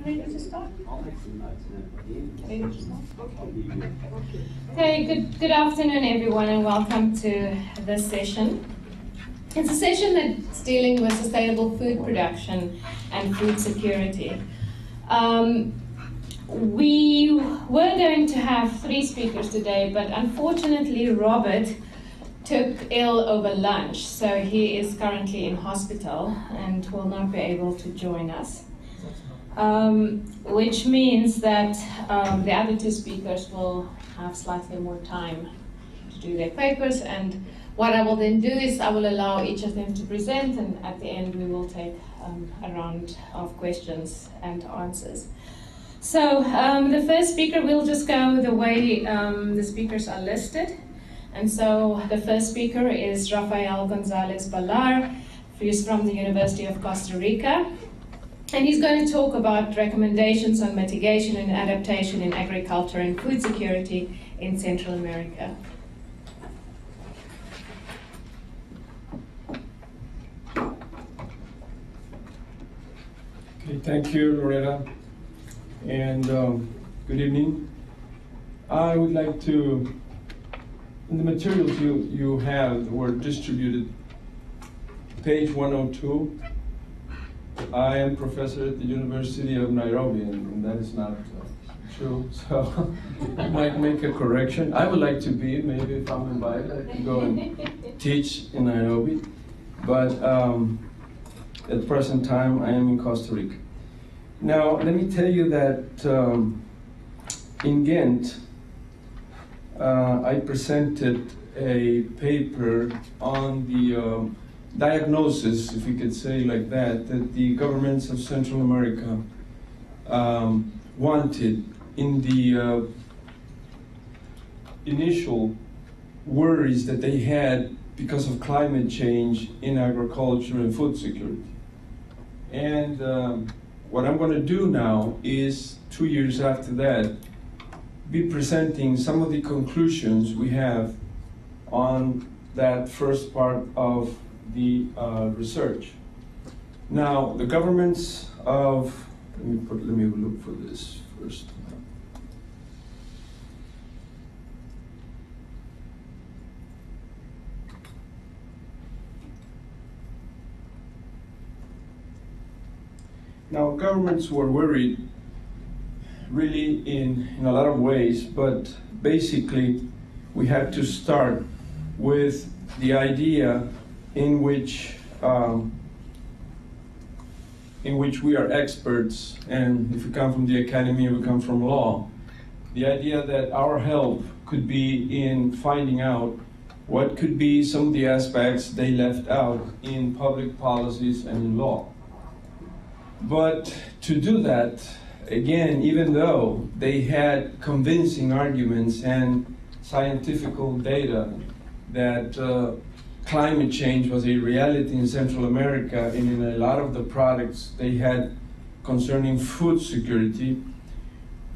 Ready to start? I'll make some notes and Ready to start? Okay, good afternoon everyone and welcome to this session. It's a session that's dealing with sustainable food production and food security. We were going to have 3 speakers today, but unfortunately Robert took ill over lunch, so he is currently in hospital and will not be able to join us. Which means that the other 2 speakers will have slightly more time to do their papers, and what I will then do is I will allow each of them to present, and at the end we will take a round of questions and answers. So the first speaker, we'll just go the way the speakers are listed. And so the first speaker is Rafael Gonzalez Ballar, who's from the University of Costa Rica. And he's going to talk about recommendations on mitigation and adaptation in agriculture and food security in Central America. Okay, thank you, Loretta, and good evening. I would like to, in the materials you have were distributed, page 102. I am professor at the University of Nairobi, and that is not true, so I might make a correction. I would like to be, maybe if I'm invited, I can go and teach in Nairobi, but at the present time I am in Costa Rica. Now, let me tell you that in Ghent, I presented a paper on the diagnosis, if you could say like that the governments of Central America wanted in the initial worries that they had because of climate change in agriculture and food security. And what I'm going to do now is, 2 years after that, be presenting some of the conclusions we have on that first part of the research. Now, the governments of, let me look for this first. Now, governments were worried really in a lot of ways, but basically we had to start with the idea in which we are experts, and if we come from the academy, we come from law, the idea that our help could be in finding out what could be some of the aspects they left out in public policies and in law. But to do that, again, even though they had convincing arguments and scientific data that climate change was a reality in Central America and in a lot of the products they had concerning food security,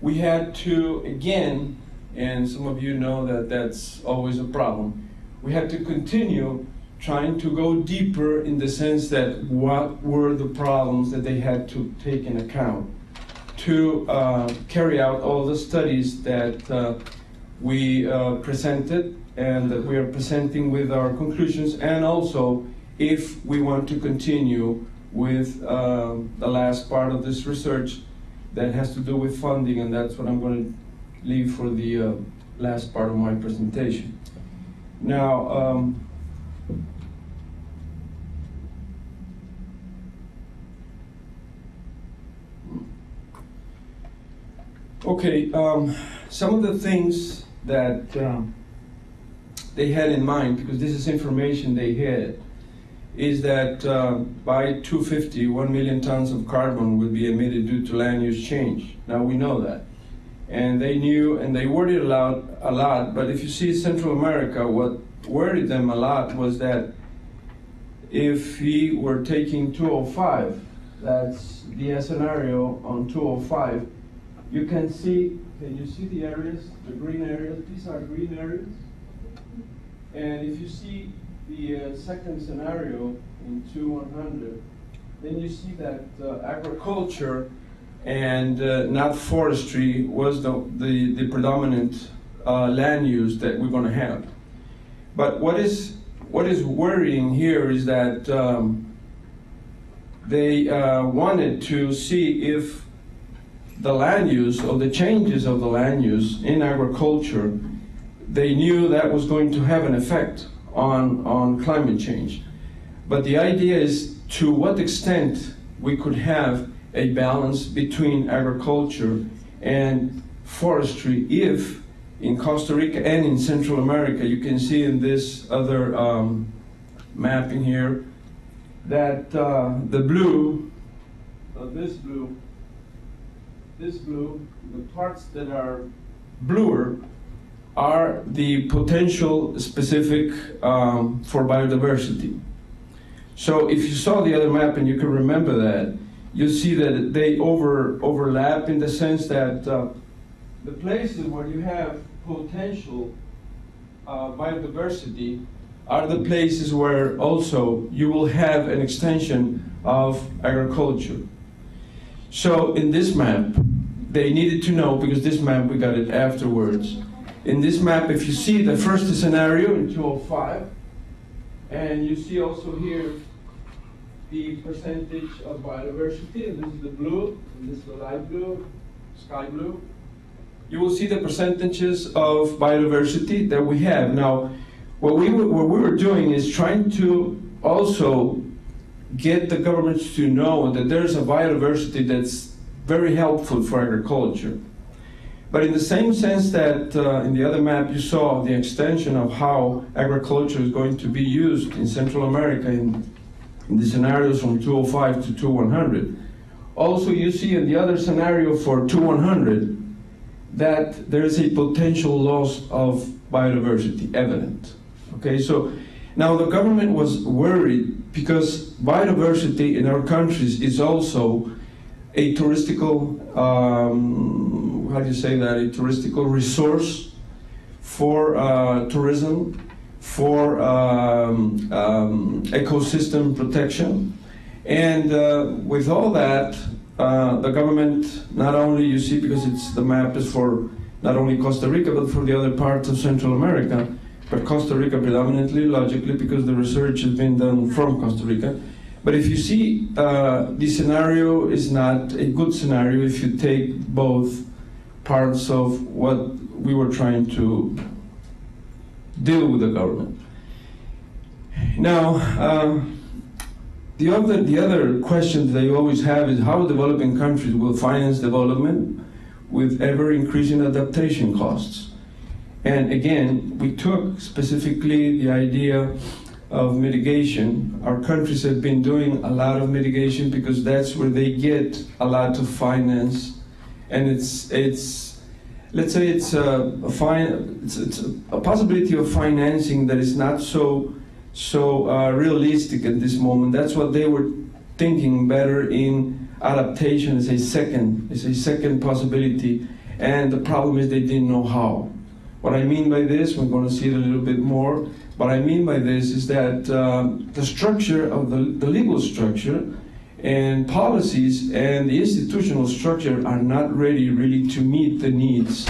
we had to, again, and some of you know that that's always a problem, we had to continue trying to go deeper in the sense that what were the problems that they had to take in account to carry out all the studies that we presented and that we are presenting with our conclusions, and also if we want to continue with the last part of this research that has to do with funding, and that's what I'm going to leave for the last part of my presentation. Now, okay, some of the things that they had in mind, because this is information they had, is that by 2050, 1 million tons of carbon will be emitted due to land use change. Now we know that. And they knew, and they worried a lot, but if you see Central America, what worried them a lot was that if we were taking 205, that's the scenario on 205, you can see the areas, the green areas? These are green areas. And if you see the second scenario in 2100, then you see that agriculture and not forestry was the predominant land use that we're going to have. But what is worrying here is that they wanted to see if the land use or the changes of the land use in agriculture, they knew that was going to have an effect on climate change. But the idea is to what extent we could have a balance between agriculture and forestry if in Costa Rica and in Central America, you can see in this other mapping here that the blue, this blue, the parts that are bluer are the potential specific for biodiversity. So if you saw the other map and you can remember that, you see that they overlap in the sense that the places where you have potential biodiversity are the places where also you will have an extension of agriculture. So in this map, they needed to know, because this map we got it afterwards. In this map, if you see the first scenario in 2005, and you see also here the percentage of biodiversity, and this is the blue, and this is the light blue, sky blue. You will see the percentages of biodiversity that we have. Now, what we were doing is trying to also get the governments to know that there's a biodiversity that's very helpful for agriculture. But in the same sense that in the other map you saw the extension of how agriculture is going to be used in Central America in the scenarios from 205 to 2100. Also you see in the other scenario for 2100 that there is a potential loss of biodiversity evident. Okay, so now the government was worried because biodiversity in our countries is also a touristical, how do you say that, a touristical resource for tourism, for ecosystem protection. And with all that, the government not only, you see, because the map is for not only Costa Rica, but for the other parts of Central America, but Costa Rica predominantly, logically, because the research has been done from Costa Rica. But if you see, the scenario is not a good scenario if you take both parts of what we were trying to deal with the government. Now, the other question that you always have is how developing countries will finance development with ever-increasing adaptation costs. And again, we took specifically the idea of mitigation. Our countries have been doing a lot of mitigation because that's where they get a lot of finance, and it's let's say it's a possibility of financing that is not so realistic at this moment. That's what they were thinking better in adaptation as a second possibility, and the problem is they didn't know how. What I mean by this, we're going to see it a little bit more. What I mean by this is that the structure of the legal structure and policies and the institutional structure are not ready really to meet the needs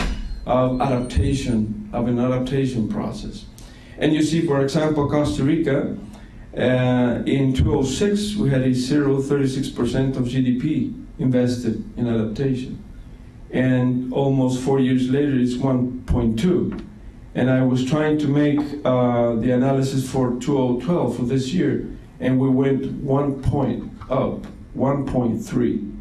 of adaptation, of an adaptation process. And you see, for example, Costa Rica, in 2006, we had a 36% of GDP invested in adaptation. And almost 4 years later, it's 1.2. And I was trying to make the analysis for 2012 for this year, and we went 1 point up, 1.3.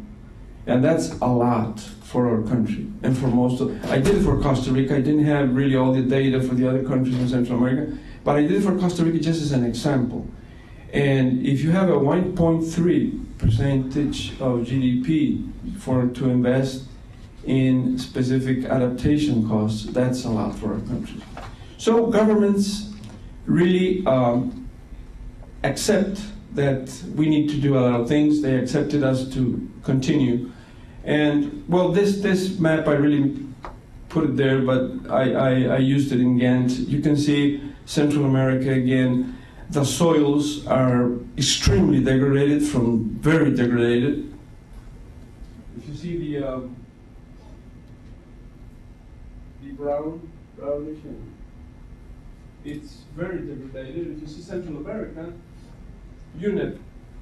And that's a lot for our country and for most of, I did it for Costa Rica. I didn't have really all the data for the other countries in Central America, but I did it for Costa Rica just as an example. And if you have a 1.3 percentage of GDP to invest in specific adaptation costs, that's a lot for our country. So governments really accept that we need to do a lot of things. They accepted us to continue. And well, this map, I really put it there, but I used it in Ghent. You can see Central America again. The soils are extremely degraded, from very degraded. if you see the brownish, it's very degraded. If you see Central America, UNEP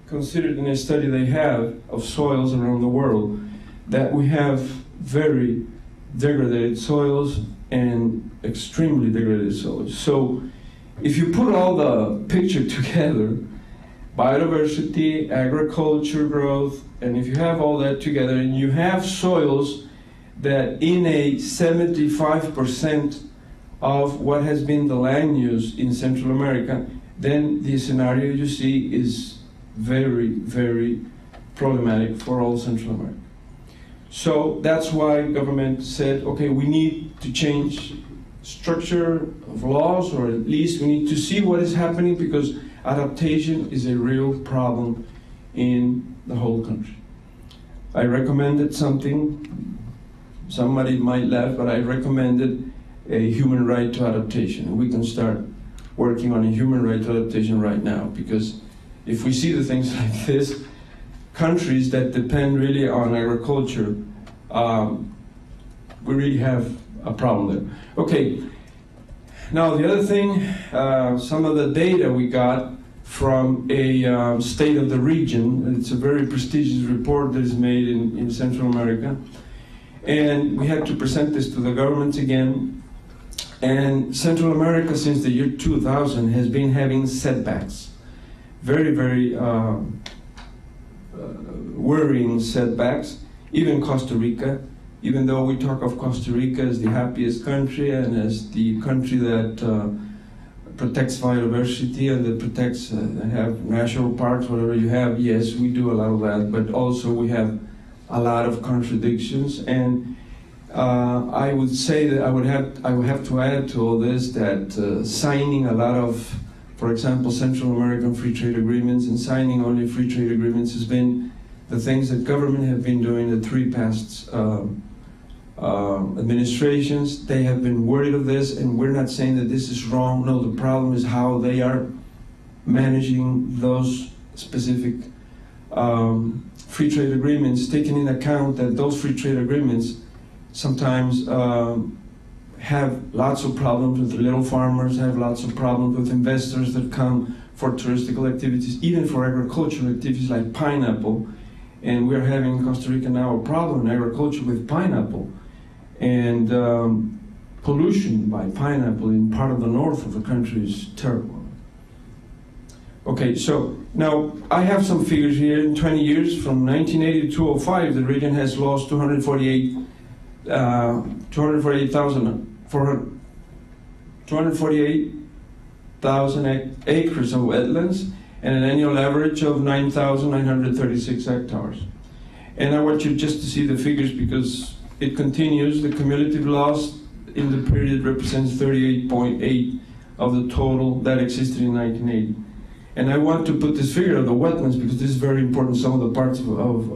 considered in a study they have of soils around the world that we have very degraded soils and extremely degraded soils. So if you put all the picture together, biodiversity, agriculture growth, and if you have all that together and you have soils that in a 75% of what has been the land use in Central America, then the scenario you see is very, very problematic for all Central America. So that's why government said, okay, we need to change structure of laws, or at least we need to see what is happening, because adaptation is a real problem in the whole country. I recommended something, somebody might laugh, but I recommended a human right to adaptation. We can start working on a human right to adaptation right now, because if we see the things like this, countries that depend really on agriculture, we really have a problem there. Okay, now the other thing, some of the data we got from a state of the region. It's a very prestigious report that is made in Central America. And we had to present this to the government again. And Central America, since the year 2000, has been having setbacks. Very, very worrying setbacks. Even Costa Rica, even though we talk of Costa Rica as the happiest country and as the country that protects biodiversity and that protects and have national parks, whatever you have, yes, we do a lot of that, but also we have a lot of contradictions. And I would say that I would have to add to all this that signing a lot of, for example, Central American free trade agreements and signing only free trade agreements has been the things that government have been doing the three past administrations. They have been worried of this, and we're not saying that this is wrong. No, the problem is how they are managing those specific free trade agreements, taking into account that those free trade agreements sometimes have lots of problems with the little farmers, have lots of problems with investors that come for touristical activities, even for agricultural activities like pineapple. And we're having in Costa Rica now a problem in agriculture with pineapple. And pollution by pineapple in part of the north of the country is terrible. Okay, so now I have some figures here. In 20 years, from 1980 to 2005, the region has lost 248,000 acres of wetlands, and an annual average of 9,936 hectares. And I want you just to see the figures because it continues. The cumulative loss in the period represents 38.8 of the total that existed in 1980. And I want to put this figure of the wetlands because this is very important in some of the parts of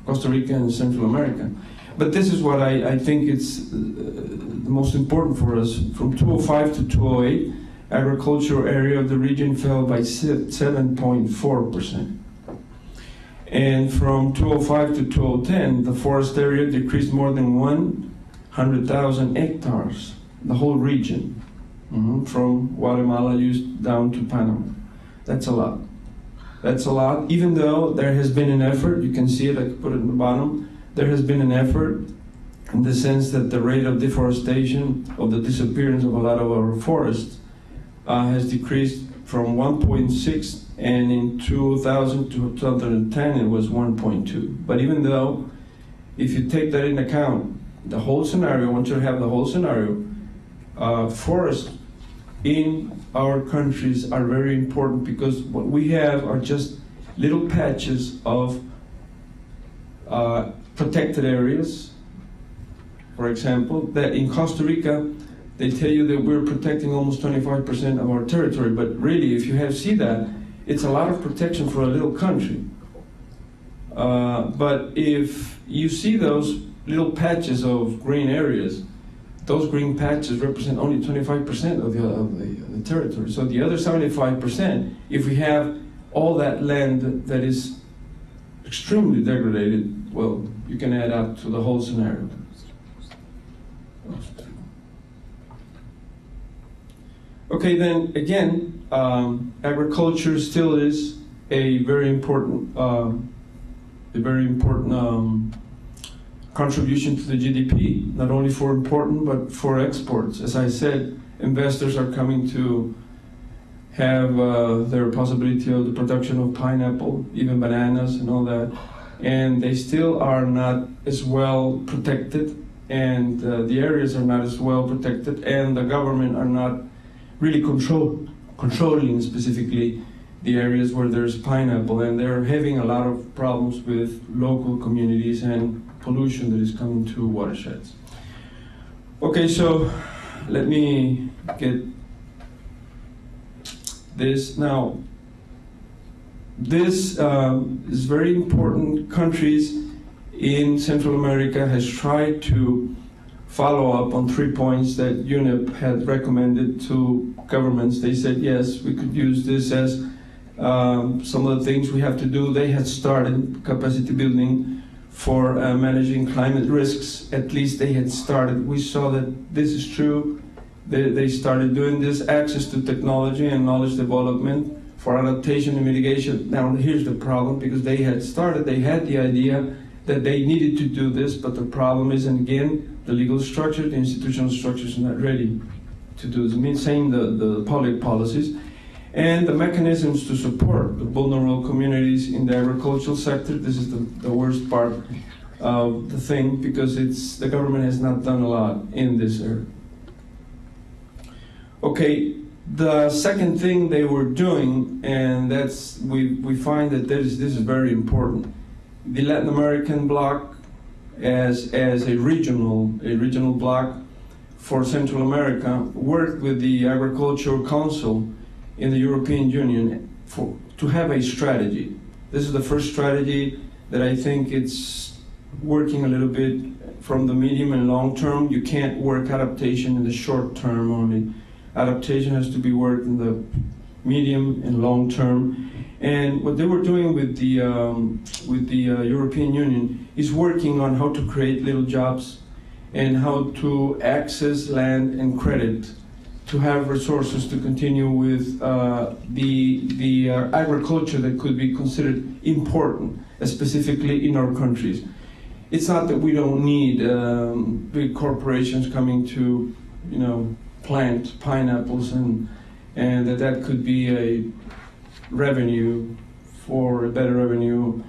Costa Rica and Central America. But this is what I think it's the most important for us. From 2005 to 2008, agricultural area of the region fell by 7.4%. And from 2005 to 2010, the forest area decreased more than 100,000 hectares, the whole region, from Guatemala down to Panama. That's a lot. That's a lot, even though there has been an effort. You can see it, I can put it in the bottom. There has been an effort in the sense that the rate of deforestation, of the disappearance of a lot of our forests, has decreased from 1.6, and in 2000 to 2010 it was 1.2. But even though, if you take that into account, the whole scenario, once you have the whole scenario, forests in our countries are very important because what we have are just little patches of protected areas. For example, that in Costa Rica, they tell you that we're protecting almost 25% of our territory, but really, if you see that, it's a lot of protection for a little country. But if you see those little patches of green areas, those green patches represent only 25% of the territory. So the other 75%, if we have all that land that is extremely degraded, well, you can add up to the whole scenario. Okay, then again, agriculture still is a very important contribution to the GDP, not only for important, but for exports. As I said, investors are coming to have their possibility of the production of pineapple, even bananas and all that, and they still are not as well protected, and the areas are not as well protected, and the government are not really controlling specifically the areas where there's pineapple, and they're having a lot of problems with local communities and pollution that is coming to watersheds. Okay, so let me get this. Now, this is very important. Countries in Central America has tried to follow up on 3 points that UNEP had recommended to governments. They said, yes, we could use this as some of the things we have to do. They had started capacity building for managing climate risks. At least they had started. We saw that this is true. They started doing this. Access to technology and knowledge development for adaptation and mitigation. Now here's the problem, because they had started, they had the idea that they needed to do this, but the problem is, and again, the legal structure, the institutional structures are not ready to do this. I mean, saying the public policies and the mechanisms to support the vulnerable communities in the agricultural sector. This is the worst part of the thing, because the government has not done a lot in this area. Okay, the second thing they were doing, and that's we find that this is very important. The Latin American bloc as a regional bloc for Central America worked with the Agricultural Council in the European Union to have a strategy. This is the first strategy that I think it's working a little bit from the medium and long term. You can't work adaptation in the short term only. Adaptation has to be worked in the medium and long term. And what they were doing with the European Union is working on how to create little jobs and how to access land and credit to have resources to continue with the agriculture that could be considered important, specifically in our countries. It's not that we don't need big corporations coming to, plant pineapples and that could be a revenue for a better revenue,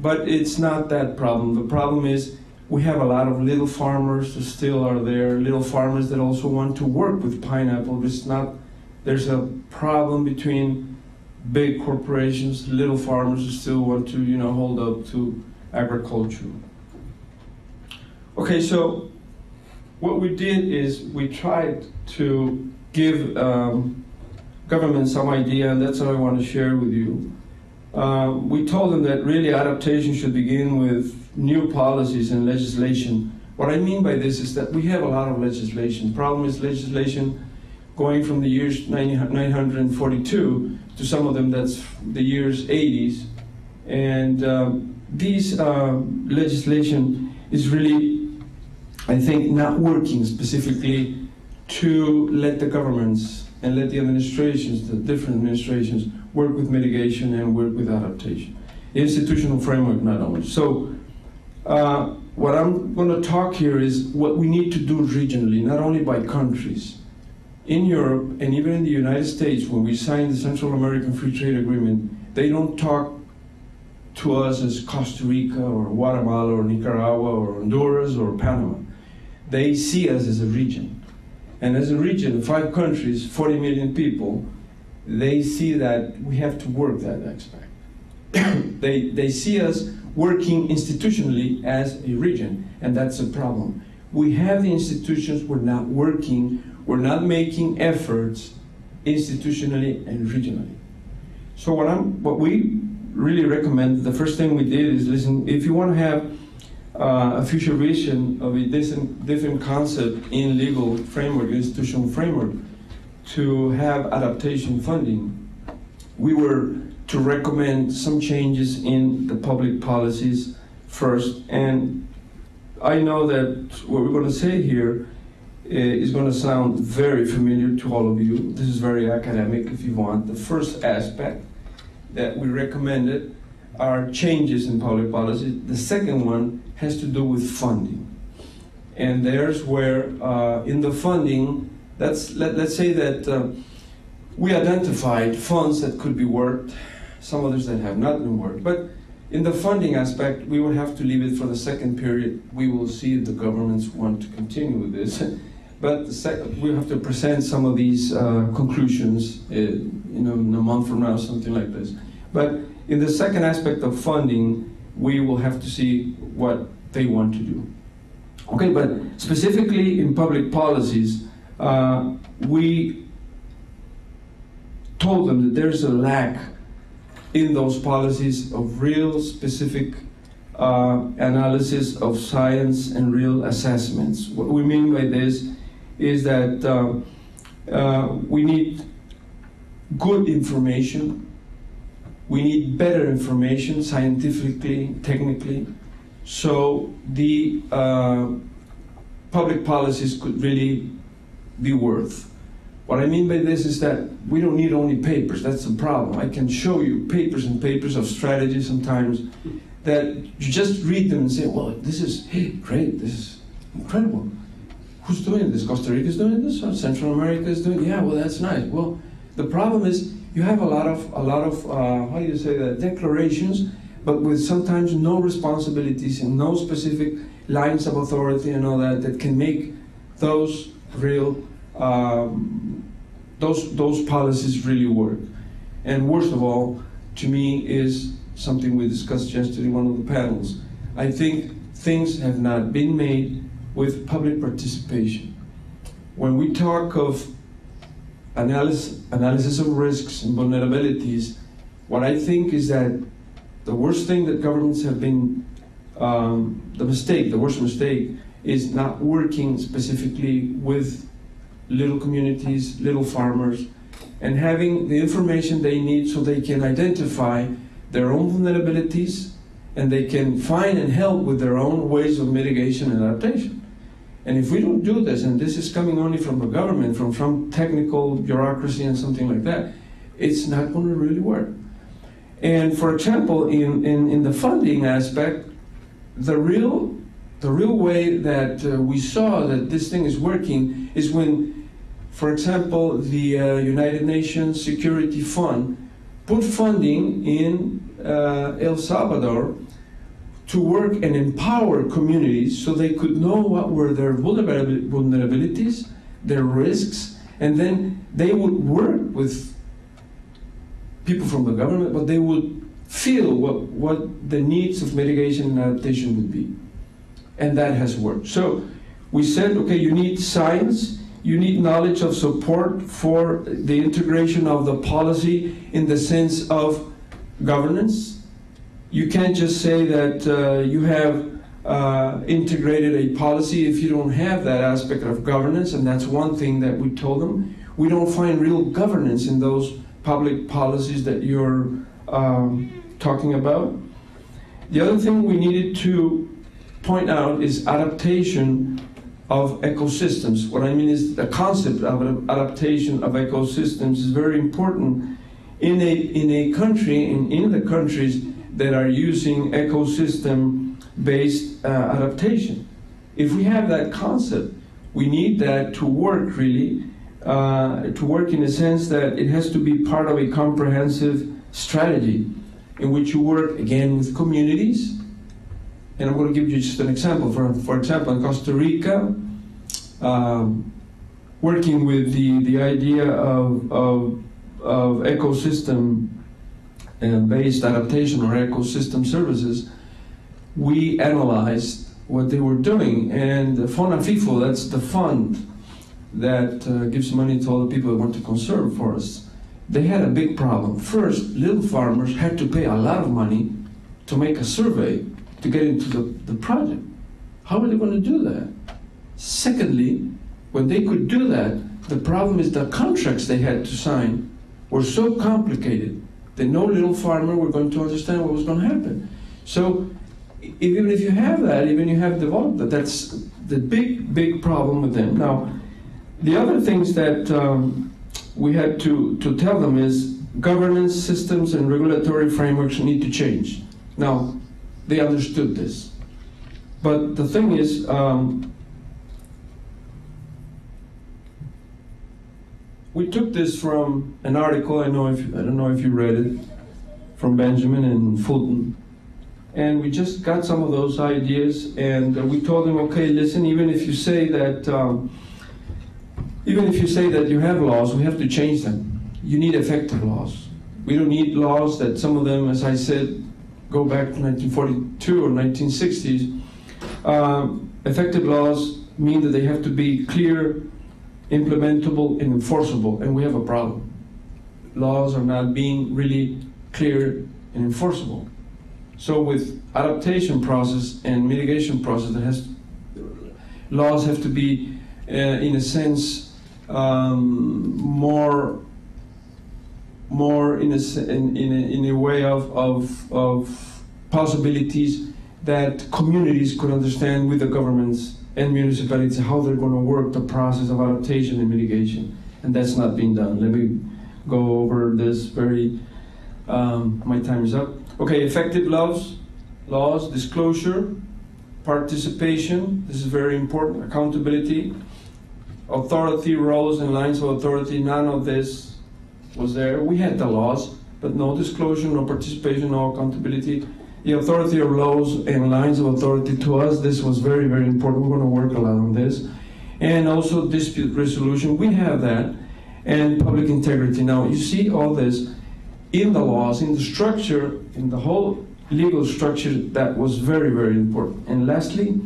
but it's not that problem. The problem is we have a lot of little farmers that still are there, little farmers that also want to work with pineapple. There's a problem between big corporations, little farmers who still want to, hold up to agriculture. Okay, so what we did is we tried to give government some idea, and that's what I want to share with you. We told them that really adaptation should begin with new policies and legislation. What I mean by this is that we have a lot of legislation. Problem is legislation going from the years 942 to some of them that's the years 80s. And these legislation is really, I think, not working specifically to let the governments and let the administrations, the different administrations, work with mitigation and work with adaptation. Institutional framework not only. So what I'm going to talk here is what we need to do regionally, not only by countries. In Europe and even in the United States, when we signed the Central American Free Trade Agreement, they don't talk to us as Costa Rica or Guatemala or Nicaragua or Honduras or Panama. They see us as a region. And as a region, 5 countries, 40 million people, they see that we have to work that aspect. They see us working institutionally as a region, and that's a problem. We have the institutions, we're not working, we're not making efforts institutionally and regionally. So what we really recommend, the first thing we did is listen, if you want to have a future vision of a different concept in legal framework, institutional framework, to have adaptation funding. We were to recommend some changes in the public policies first. And I know that what we're going to say here is going to sound very familiar to all of you. This is very academic if you want. The first aspect that we recommended are changes in public policy. The second one has to do with funding. And there's where in the funding, let's say that we identified funds that could be worked, some others that have not been worked. But in the funding aspect, we will have to leave it for the second period. We will see if the governments want to continue with this. But we have to present some of these conclusions in a month from now, something like this. But in the second aspect of funding, we will have to see what they want to do. Okay, but specifically in public policies, we told them that there's a lack in those policies of real specific analysis of science and real assessments. What we mean by this is that we need good information, we need better information scientifically, technically, so the public policies could really be worth. What I mean by this is that we don't need only papers. That's the problem. I can show you papers and papers of strategy sometimes that you just read them and say, well, this is great, this is incredible. Who's doing this? Costa Rica is doing this? Or Central America is doing it? Yeah, well, that's nice. Well, the problem is you have a lot of how do you say that, declarations, but with sometimes no responsibilities and no specific lines of authority and all that that can make those real those policies really work. And worst of all, to me, is something we discussed yesterday in one of the panels. I think things have not been made with public participation. When we talk of analysis of risks and vulnerabilities, what I think is that the worst thing that governments have been, the worst mistake is not working specifically with little communities, little farmers, and having the information they need so they can identify their own vulnerabilities and they can find and help with their own ways of mitigation and adaptation. And if we don't do this, and this is coming only from the government, from technical bureaucracy and something like that, it's not going to really work. And for example, in the funding aspect, the real way that we saw that this thing is working is when, for example, the United Nations Security Fund put funding in El Salvador to work and empower communities so they could know what were their vulnerabilities, their risks, and then they would work with people from the government, but they would feel what the needs of mitigation and adaptation would be. And that has worked. So we said, okay, you need science, you need knowledge of support for the integration of the policy in the sense of governance. You can't just say that you have integrated a policy if you don't have that aspect of governance, and that's one thing that we told them. We don't find real governance in those public policies that you're talking about. The other thing we needed to point out is adaptation of ecosystems. What I mean is the concept of adaptation of ecosystems is very important in a country, in the countries that are using ecosystem-based adaptation. If we have that concept, we need that to work really, to work in a sense that it has to be part of a comprehensive strategy in which you work, again, with communities. And I'm going to give you just an example. For example, in Costa Rica, working with the idea of ecosystem-based adaptation or ecosystem services, we analyzed what they were doing. And FONAFIFO, that's the fund that gives money to all the people that want to conserve forests, they had a big problem. First, little farmers had to pay a lot of money to make a survey to get into the project. How are they going to do that? Secondly, when they could do that, the problem is the contracts they had to sign were so complicated that no little farmer were going to understand what was going to happen. So even if you have that, even you have developed that, that's the big problem with them. Now, the other things that we had to tell them is governance systems and regulatory frameworks need to change. Now, they understood this. But the thing is, we took this from an article, I don't know if you read it, from Benjamin and Fulton. And we just got some of those ideas, and we told them, okay, listen, even if you say that you have laws, we have to change them. You need effective laws. We don't need laws that some of them, as I said, go back to 1942 or 1960s. Effective laws mean that they have to be clear, implementable, and enforceable, and we have a problem. Laws are not being really clear and enforceable. So with adaptation process and mitigation process, laws have to be, in a sense, more in a way of possibilities that communities could understand with the governments and municipalities how they're going to work the process of adaptation and mitigation, and that's not being done. Let me go over this very. My time is up. Okay, effective laws, disclosure, participation. This is very important. Accountability, authority, roles and lines of authority. None of this was there. We had the laws, but no disclosure, no participation, no accountability. The authority of laws and lines of authority, to us, this was very, very important. We're going to work a lot on this. And also dispute resolution, we have that. And public integrity. Now, you see all this in the laws, in the structure, in the whole legal structure, that was very, very important. And lastly,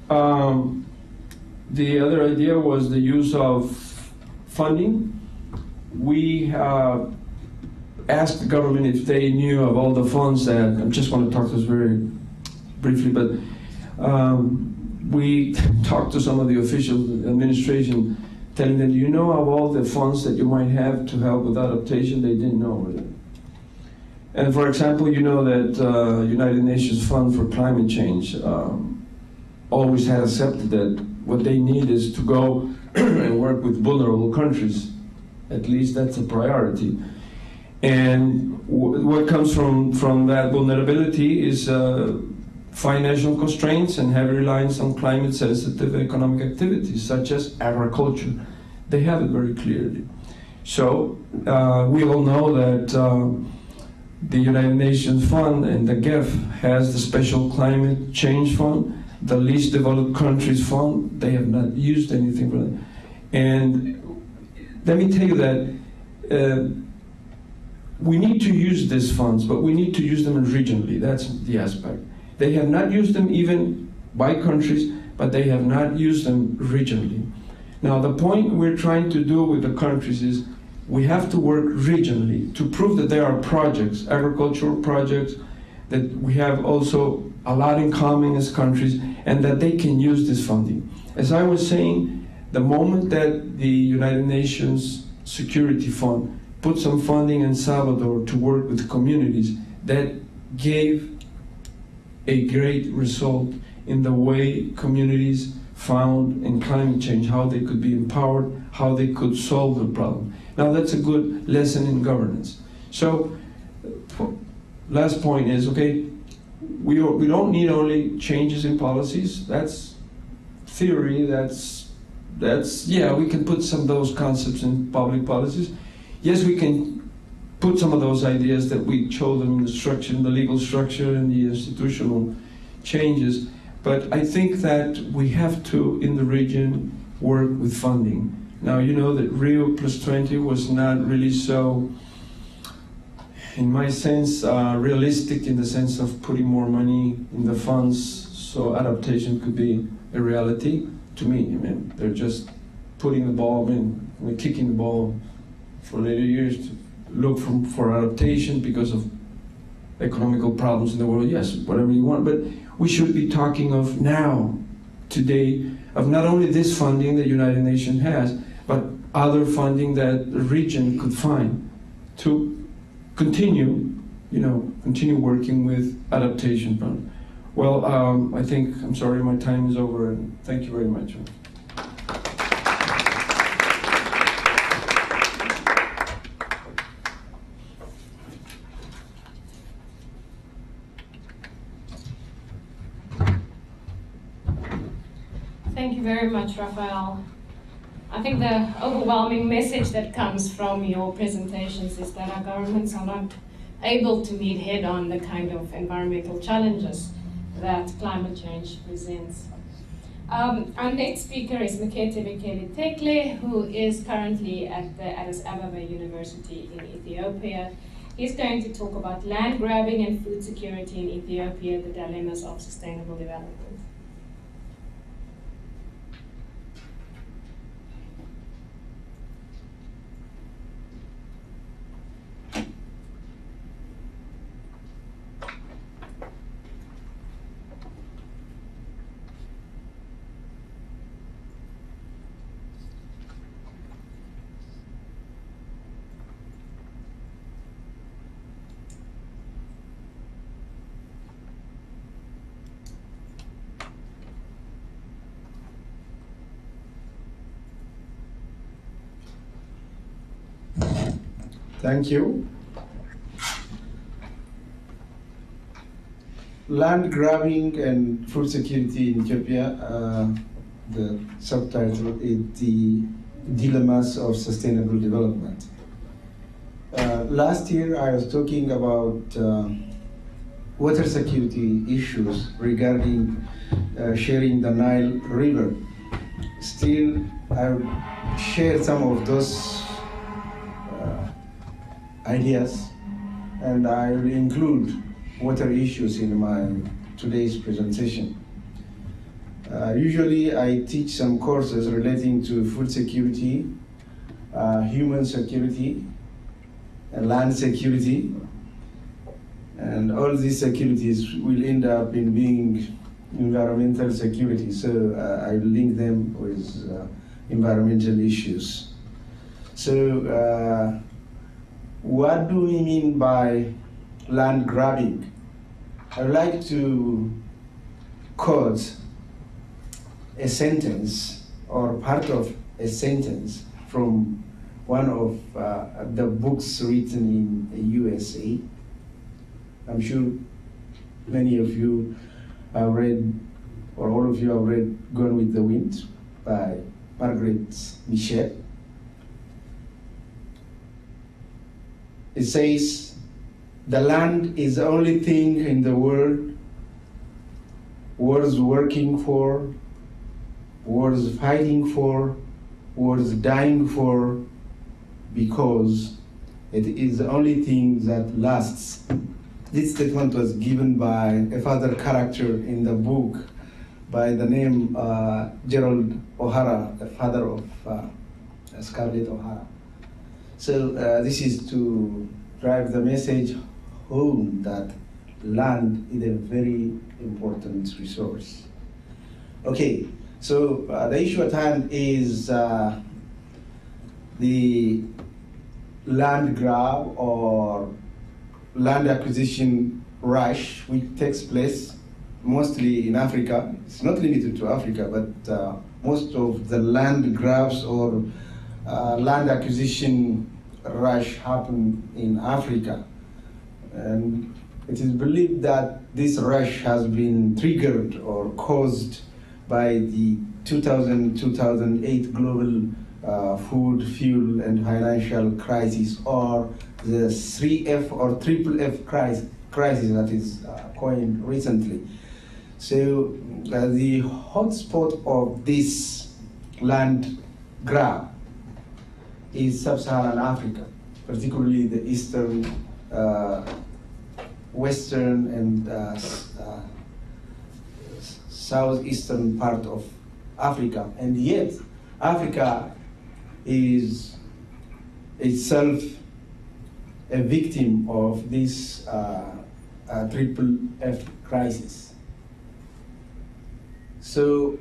the other idea was the use of funding. We asked the government if they knew of all the funds that, I just want to talk to this very briefly, but we talked to some of the official administration, telling them, do you know of all the funds that you might have to help with adaptation? They didn't know it. And for example, you know that United Nations Fund for Climate Change always had accepted that what they need is to go and work with vulnerable countries. At least that's a priority. And what comes from that vulnerability is financial constraints and heavy reliance on climate-sensitive economic activities, such as agriculture. They have it very clearly. So we all know that the United Nations Fund and the GEF has the Special Climate Change Fund, the Least Developed Countries Fund. They have not used anything for that. And let me tell you that we need to use these funds, but we need to use them regionally. That's the aspect. They have not used them even by countries, but they have not used them regionally. Now, the point we're trying to do with the countries is we have to work regionally to prove that there are projects, agricultural projects, that we have also a lot in common as countries, and that they can use this funding. As I was saying, the moment that the United Nations Security Fund put some funding in Salvador to work with communities, that gave a great result in the way communities found in climate change, how they could be empowered, how they could solve the problem. Now that's a good lesson in governance. So, last point is, okay, we don't need only changes in policies. That's theory, that's yeah, we can put some of those concepts in public policies. Yes, we can put some of those ideas that we showed them in the structure, in the legal structure and the institutional changes, but I think that we have to, in the region, work with funding. Now, you know that Rio +20 was not really so, in my sense, realistic in the sense of putting more money in the funds so adaptation could be a reality. To me, I mean, they're just putting the ball in, kicking the ball for later years to look for adaptation because of economical problems in the world. Yes, whatever you want, but we should be talking of now, today, of not only this funding that United Nations has, but other funding that the region could find to continue working with adaptation plan. Well, I think, I'm sorry, my time is over, and thank you very much. Thank you very much, Rafael. I think the overwhelming message that comes from your presentations is that our governments are not able to meet head-on the kind of environmental challenges that climate change presents. Our next speaker is Mkete Bekele Tekle, who is currently at the Addis Ababa University in Ethiopia. He's going to talk about land grabbing and food security in Ethiopia, the dilemmas of sustainable development. Thank you. Land grabbing and food security in Ethiopia, the subtitle is the dilemmas of sustainable development. Last year I was talking about water security issues regarding sharing the Nile River. Still, I've shared some of those ideas, and I will include water issues in my today's presentation. Usually I teach some courses relating to food security, human security, and land security, and all these securities will end up in being environmental security, so I will link them with environmental issues. So what do we mean by land grabbing? I would like to quote a sentence or part of a sentence from one of the books written in the USA. I'm sure many of you have read, or all of you have read Gone with the Wind by Margaret Mitchell. It says, the land is the only thing in the world worth working for, worth fighting for, worth dying for, because it is the only thing that lasts. This statement was given by a father character in the book by the name Gerald O'Hara, the father of Scarlett O'Hara. So this is to drive the message home that land is a very important resource. Okay, so the issue at hand is the land grab or land acquisition rush, which takes place mostly in Africa. It's not limited to Africa, but most of the land grabs or land acquisition rush happen in Africa. And it is believed that this rush has been triggered or caused by the 2000-2008 global food, fuel, and financial crisis, or the 3F or triple F crisis that is coined recently. So the hotspot of this land grab is sub-Saharan Africa, particularly the eastern, western, and southeastern part of Africa. And yet, Africa is itself a victim of this triple F crisis. So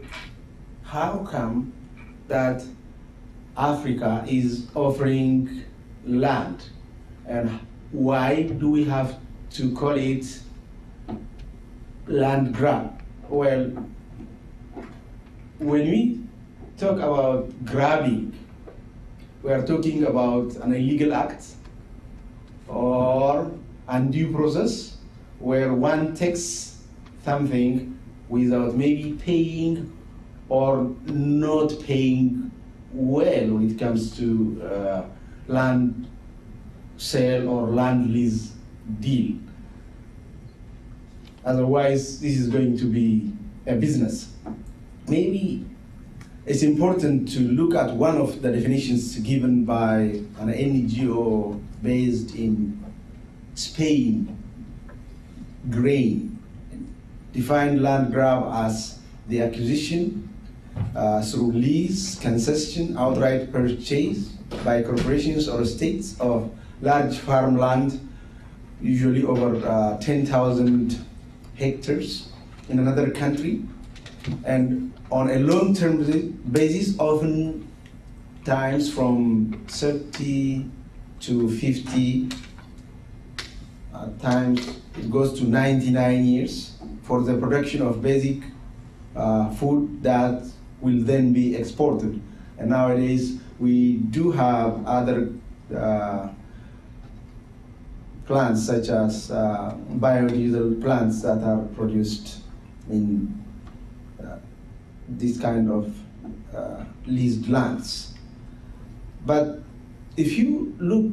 how come that Africa is offering land, and why do we have to call it land grab? Well, when we talk about grabbing, we are talking about an illegal act or undue process where one takes something without maybe paying or not paying well when it comes to land sale or land lease deal. Otherwise, this is going to be a business. Maybe it's important to look at one of the definitions given by an NGO based in Spain, Grain, defined land grab as the acquisition through lease, concession, outright purchase by corporations or states of large farmland, usually over 10,000 hectares in another country, and on a long-term basis, often times from 30 to 50, times it goes to 99 years for the production of basic food that will then be exported. And nowadays, we do have other plants such as biodiesel plants that are produced in this kind of leased lands. But if you look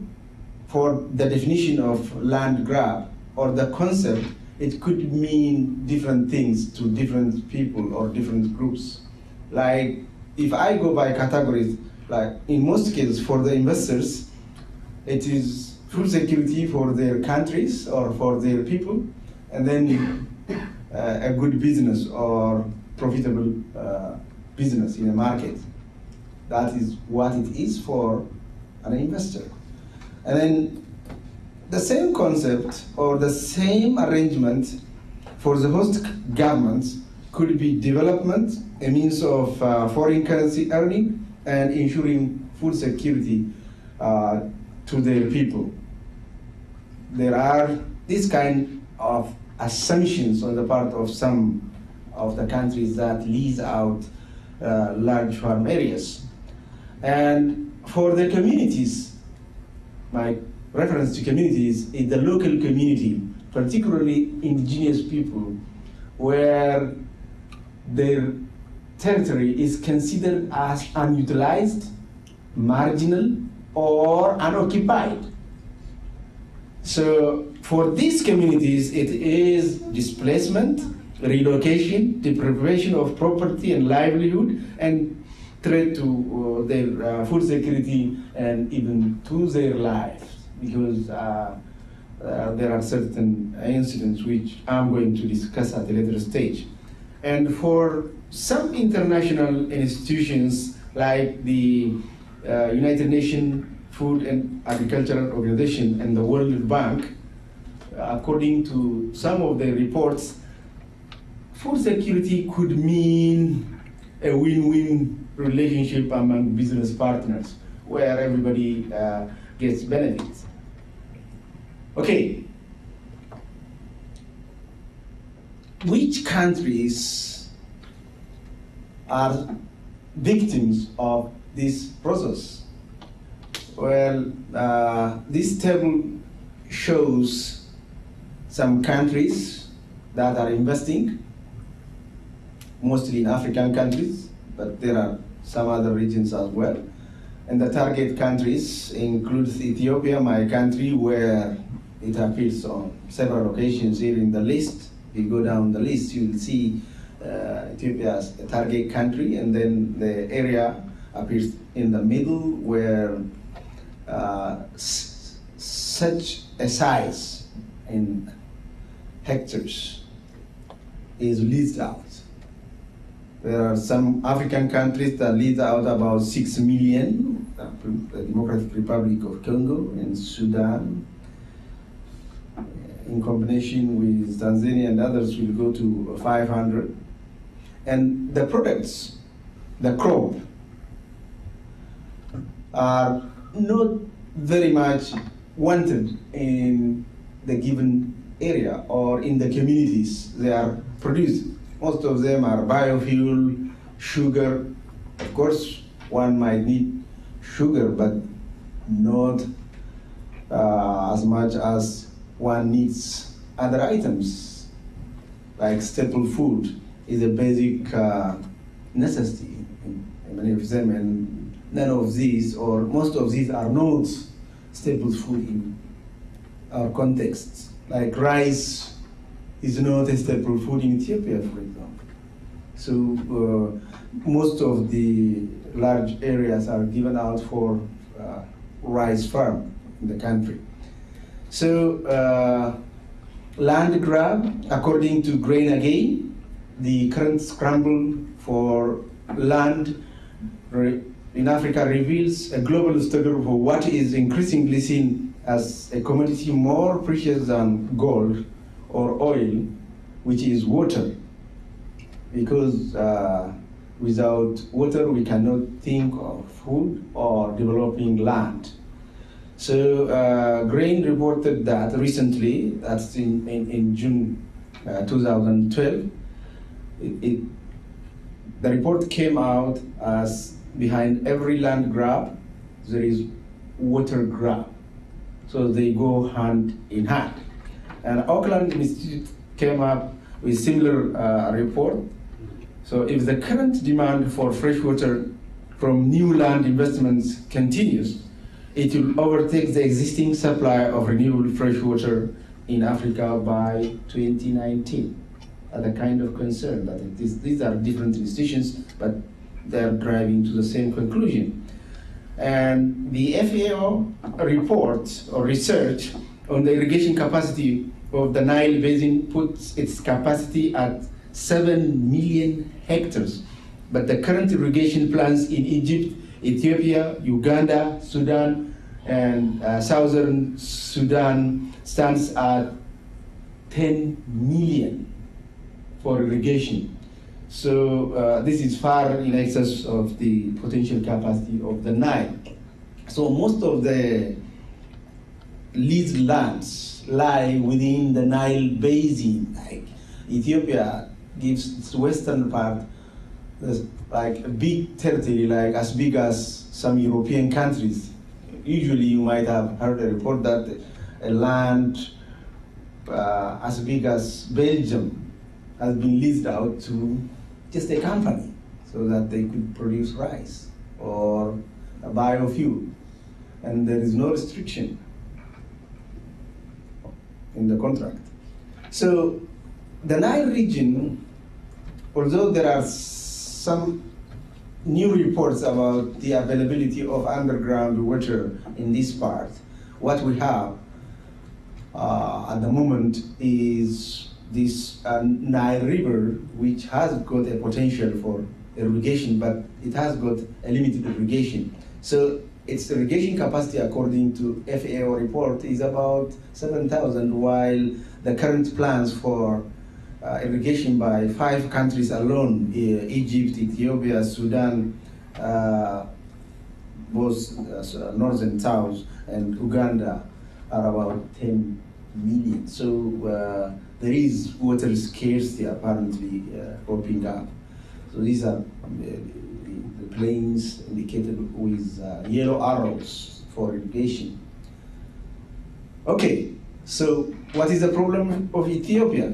for the definition of land grab or the concept, it could mean different things to different people or different groups. Like if I go by categories, like in most cases for the investors, it is food security for their countries or for their people, and then a good business or profitable business in a market. That is what it is for an investor. And then the same concept or the same arrangement for the host governments could be development, a means of foreign currency earning and ensuring food security to their people. There are this kind of assumptions on the part of some of the countries that lease out large farm areas. And for the communities, my reference to communities is the local community, particularly indigenous people, where their territory is considered as unutilized, marginal, or unoccupied. So for these communities, it is displacement, relocation, deprivation of property and livelihood, and threat to their food security and even to their lives, because there are certain incidents which I'm going to discuss at a later stage. And for some international institutions like the United Nations Food and Agricultural Organization and the World Bank, according to some of their reports, food security could mean a win-win relationship among business partners where everybody gets benefits. Okay. Which countries are victims of this process? Well, this table shows some countries that are investing, mostly in African countries, but there are some other regions as well. And the target countries includes Ethiopia, my country, where it appears on several occasions here in the list. If you go down the list, you will see Ethiopia as a target country, and then the area appears in the middle where such a size in hectares is leased out. There are some African countries that lease out about 6 million, the Democratic Republic of Congo and Sudan. In combination with Tanzania and others will go to 500. And the products, the crop, are not very much wanted in the given area or in the communities they are produced. Most of them are biofuel, sugar. Of course, one might need sugar, but not as much as one needs other items, like staple food is a basic necessity in many of them, and none of these, or most of these, are not staple food in our context. Like rice is not a staple food in Ethiopia, for example. So most of the large areas are given out for rice farm in the country. So land grab, according to Grain Again, the current scramble for land in Africa reveals a global struggle for what is increasingly seen as a commodity more precious than gold or oil, which is water. Because without water, we cannot think of food or developing land. So Grain reported that recently, that's in June 2012, the report came out as behind every land grab, there is water grab. So they go hand in hand. And Auckland Institute came up with similar report. So if the current demand for fresh water from new land investments continues, it will overtake the existing supply of renewable fresh water in Africa by 2019. The kind of concern that these are different institutions, but they're driving to the same conclusion. And the FAO report or research on the irrigation capacity of the Nile Basin puts its capacity at 7 million hectares. But the current irrigation plans in Egypt, Ethiopia, Uganda, Sudan, and southern Sudan stands at 10 million for irrigation. So this is far in excess of the potential capacity of the Nile. So most of the leased lands lie within the Nile Basin. Like Ethiopia gives its western part like a big territory, like as big as some European countries. Usually you might have heard a report that a land as big as Belgium has been leased out to just a company so that they could produce rice or a biofuel. And there is no restriction in the contract. So the Nile region, although there are some new reports about the availability of underground water in this part, what we have at the moment is this Nile River, which has got a potential for irrigation, but it has got a limited irrigation. So its irrigation capacity, according to FAO report, is about 7,000, while the current plans for irrigation by 5 countries alone, Egypt, Ethiopia, Sudan, both north and south, and Uganda, are about 10 million. So there is water scarcity apparently popping up. So these are the plains indicated with yellow arrows for irrigation. Okay, so what is the problem of Ethiopia?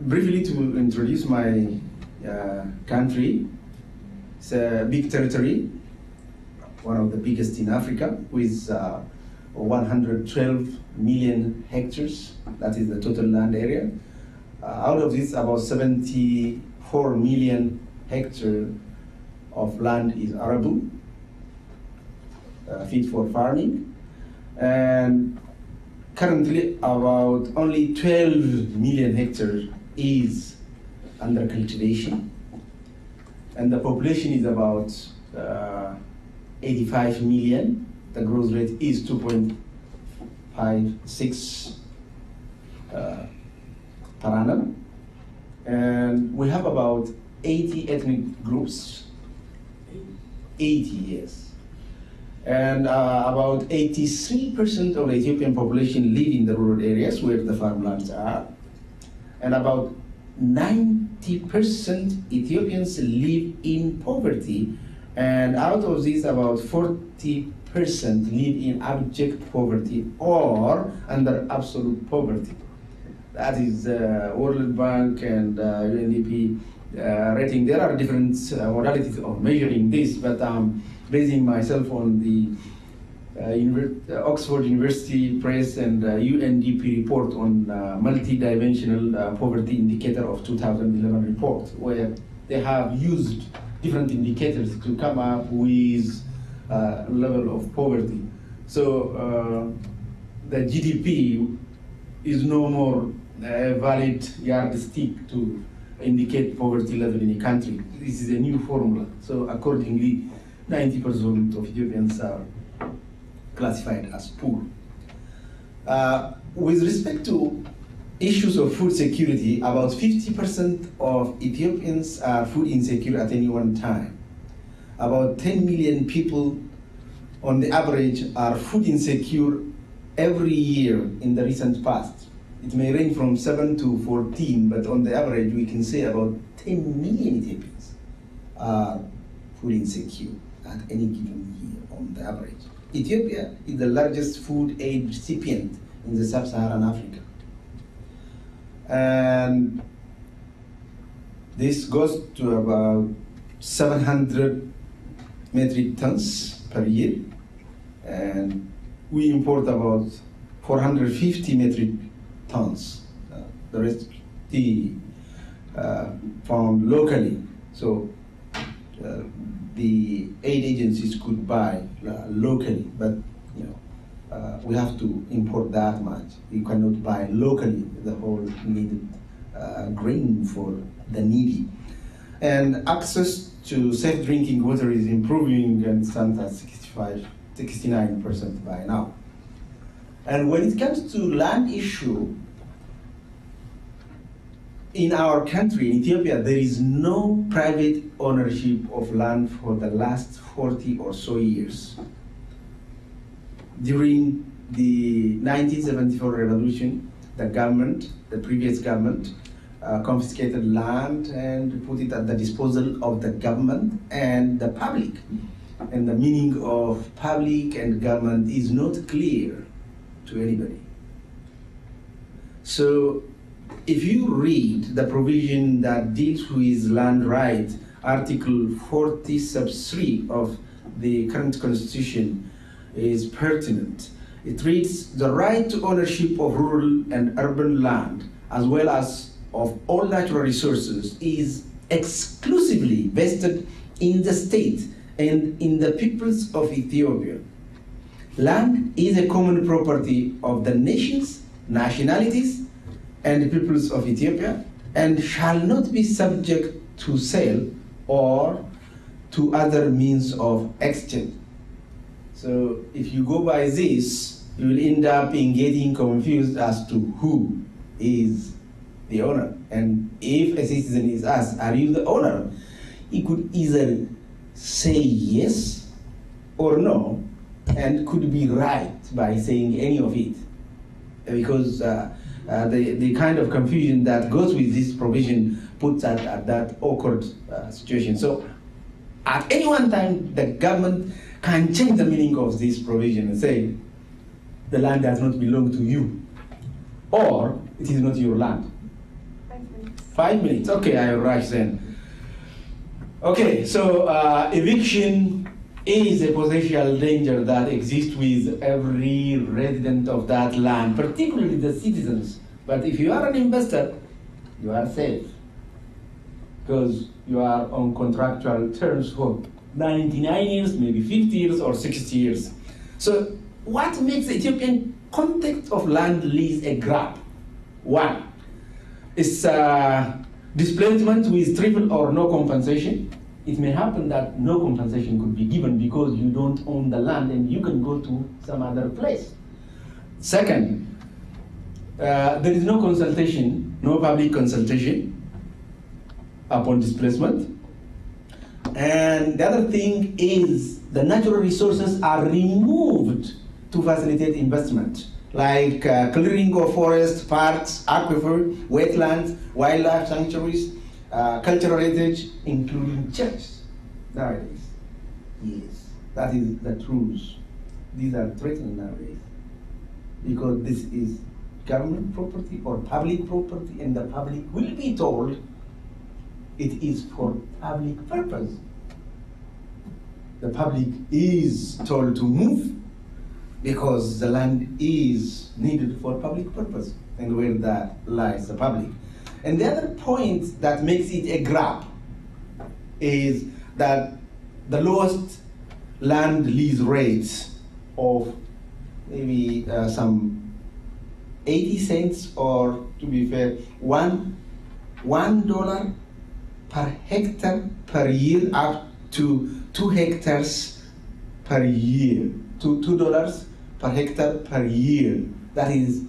Briefly to introduce my country, it's a big territory, one of the biggest in Africa, with 112 million hectares. That is the total land area. Out of this, about 74 million hectares of land is arable, fit for farming. And currently, about only 12 million hectares is under cultivation. And the population is about 85 million. The growth rate is 2.56 per annum. And we have about 80 ethnic groups. 80, yes. And about 83% of the Ethiopian population live in the rural areas where the farmlands are. And about 90% Ethiopians live in poverty. And out of these, about 40% live in abject poverty or under absolute poverty. That is World Bank and UNDP rating. There are different modalities of measuring this, but I'm basing myself on the Oxford University Press and UNDP report on multi-dimensional poverty indicator of 2011 report, where they have used different indicators to come up with level of poverty. So the GDP is no more a valid yardstick to indicate poverty level in a country. This is a new formula. So accordingly, 90% of Ethiopians are classified as poor. With respect to issues of food security, about 50% of Ethiopians are food insecure at any one time. About 10 million people on the average are food insecure every year in the recent past. It may range from 7 to 14, but on the average we can say about 10 million Ethiopians are food insecure at any given year on the average. Ethiopia is the largest food aid recipient in the sub-Saharan Africa. And this goes to about 700 metric tons per year. And we import about 450 metric tons. The rest found locally. So the aid agencies could buy locally, but we have to import that much. You cannot buy locally the whole needed grain for the needy. And access to safe drinking water is improving and stands at 69% by now. And when it comes to land issue, in our country, in Ethiopia, there is no private ownership of land for the last 40 or so years. During the 1974 revolution, the previous government, confiscated land and put it at the disposal of the government and the public. And the meaning of public and government is not clear to anybody. So if you read the provision that deals with land rights, Article 40 sub 3 of the current constitution is pertinent. It reads, the right to ownership of rural and urban land, as well as of all natural resources, is exclusively vested in the state and in the peoples of Ethiopia. Land is a common property of the nations, nationalities, and the peoples of Ethiopia, and shall not be subject to sale or to other means of exchange. So if you go by this, you will end up in getting confused as to who is the owner. And if a citizen is asked, are you the owner? He could either say yes or no, and could be right by saying any of it. Because the kind of confusion that goes with this provision puts us at that awkward situation. So at any one time, the government can change the meaning of this provision and say, the land does not belong to you, or it is not your land. 5 minutes. 5 minutes, okay, I will rush then. Okay, so eviction is a potential danger that exists with every resident of that land, particularly the citizens. But if you are an investor, you are safe, because you are on contractual terms for 99 years, maybe 50 years or 60 years. So what makes the Ethiopian context of land lease a grab? One, it's displacement with triple or no compensation. It may happen that no compensation could be given because you don't own the land and you can go to some other place. Second, there is no consultation, no public consultation upon displacement. And the other thing is the natural resources are removed to facilitate investment, like clearing of forests, parks, aquifer, wetlands, wildlife sanctuaries, cultural heritage, including churches nowadays. Yes, that is the truth. These are threatened nowadays because this is government property or public property, and the public will be told it is for public purpose. The public is told to move because the land is needed for public purpose, and where that lies the public. And the other point that makes it a grab is that the lowest land lease rates of maybe some 80 cents, or to be fair, $1 per hectare per year, up to 2 hectares per year, $2 per hectare per year. That is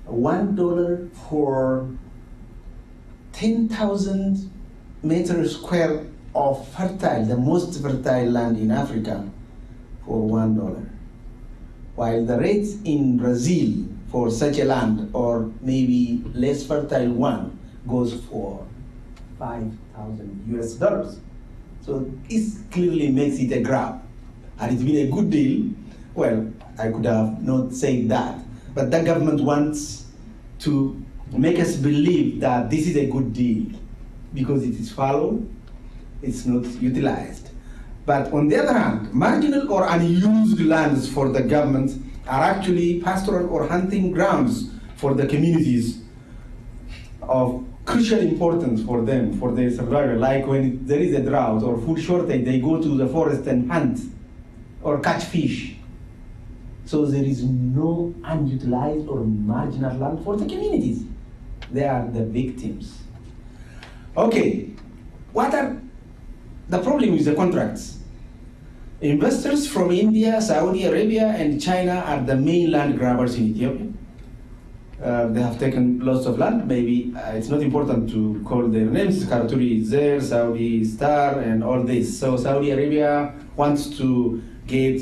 $1 for 10,000 meters square of fertile, the most fertile land in Africa, for $1. While the rates in Brazil for such a land, or maybe less fertile one, goes for $5,000 US. So this clearly makes it a grab. And it's been a good deal. Well, I could have not said that, but the government wants to make us believe that this is a good deal because it is followed, it's not utilized. But on the other hand, marginal or unused lands for the government are actually pastoral or hunting grounds for the communities of crucial importance for them, for their survival. Like when there is a drought or food shortage, they go to the forest and hunt or catch fish. So there is no unutilized or marginal land for the communities. They are the victims. Okay, what are the problem with the contracts? Investors from India, Saudi Arabia, and China are the main land grabbers in Ethiopia. They have taken lots of land. Maybe it's not important to call their names. Karaturi is there, Saudi Star, and all this. So Saudi Arabia wants to get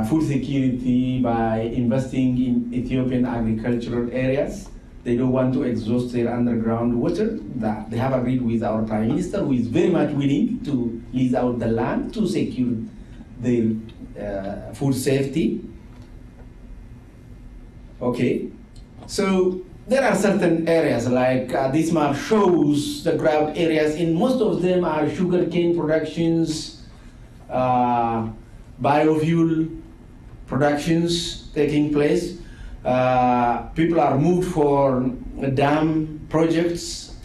food security by investing in Ethiopian agricultural areas. They don't want to exhaust their underground water. That they have agreed with our Prime Minister, who is very much willing to lease out the land to secure their food safety. Okay, so there are certain areas, like this map shows the grabbed areas. In most of them are sugarcane productions, biofuel productions taking place. People are moved for dam projects.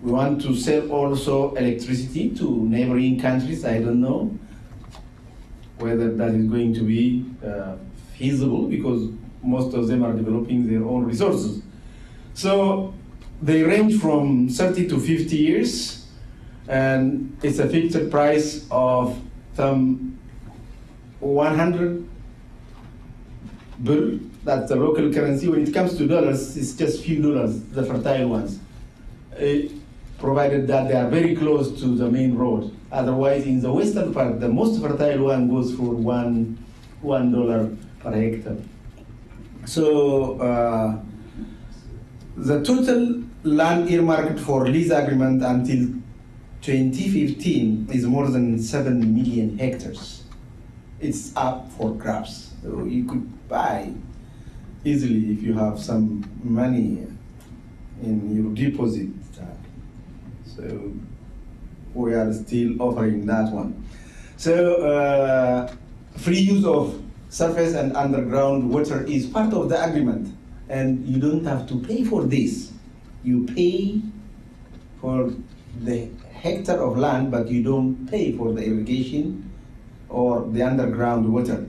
We want to sell also electricity to neighboring countries. I don't know whether that is going to be feasible, because most of them are developing their own resources. So they range from 30 to 50 years, and it's a fixed price of some 100 birr. That's the local currency. When it comes to dollars, it's just few dollars, the fertile ones, provided that they are very close to the main road. Otherwise, in the western part, the most fertile one goes for $1 per hectare. So the total land earmarked for lease agreement until 2015 is more than 7 million hectares. It's up for grabs. So you could buy easily if you have some money in your deposit. So we are still offering that one. So free use of surface and underground water is part of the agreement, and you don't have to pay for this. You pay for the hectare of land, but you don't pay for the irrigation or the underground water.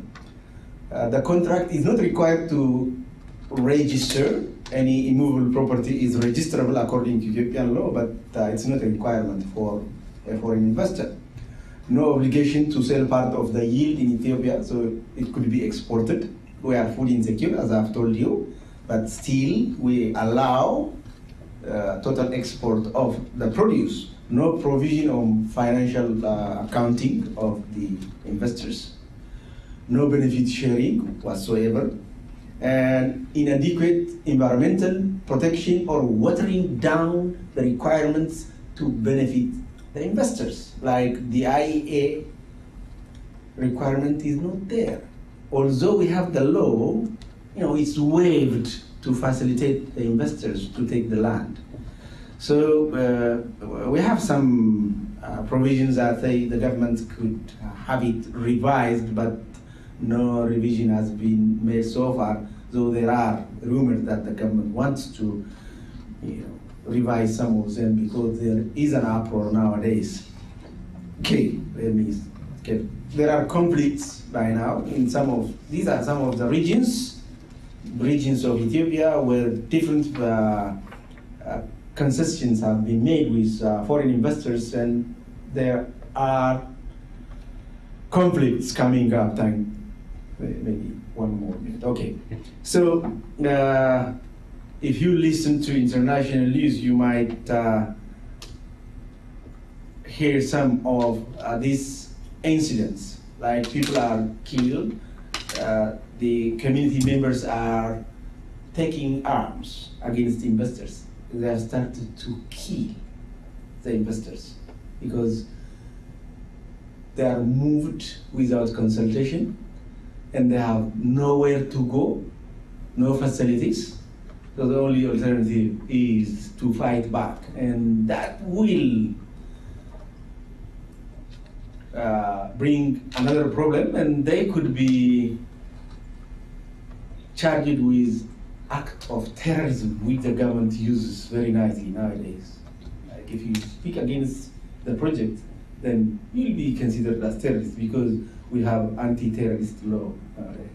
The contract is not required to register. Any immovable property is registerable according to Ethiopian law, but it's not a requirement for a foreign investor. No obligation to sell part of the yield in Ethiopia, so it could be exported. We are food insecure, as I've told you, but still we allow total export of the produce. No provision on financial accounting of the investors. No benefit sharing whatsoever. And inadequate environmental protection or watering down the requirements to benefit the investors. Like the IEA requirement is not there. Although we have the law, it's waived to facilitate the investors to take the land. So we have some provisions that say the government could have it revised, but no revision has been made so far, though there are rumors that the government wants to revise some of them because there is an uproar nowadays. Okay, there are conflicts by now in these are some of the regions of Ethiopia where different concessions have been made with foreign investors, and there are conflicts coming up. Maybe one more minute. Okay. So if you listen to international news, you might hear some of these incidents, like people are killed, the community members are taking arms against investors. They have started to kill the investors because they are moved without consultation and they have nowhere to go, no facilities. So the only alternative is to fight back, and that will bring another problem, and they could be charged with act of terrorism, which the government uses very nicely nowadays. Like if you speak against the project, then you'll be considered as terrorist because we have anti-terrorist law nowadays.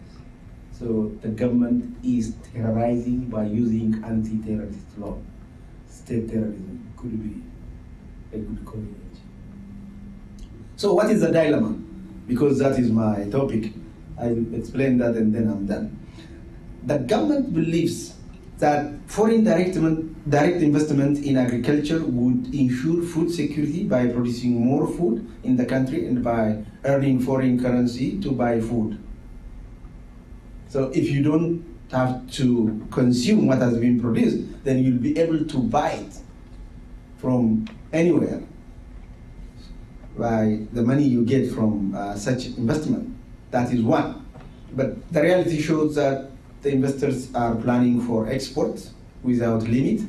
So the government is terrorizing by using anti-terrorist law. State terrorism could be a good coinage. So what is the dilemma? Because that is my topic. I will explain that and then I'm done. The government believes that foreign direct investment in agriculture would ensure food security by producing more food in the country and by earning foreign currency to buy food. So if you don't have to consume what has been produced, then you'll be able to buy it from anywhere by the money you get from such investment. That is one. But the reality shows that the investors are planning for export without limit,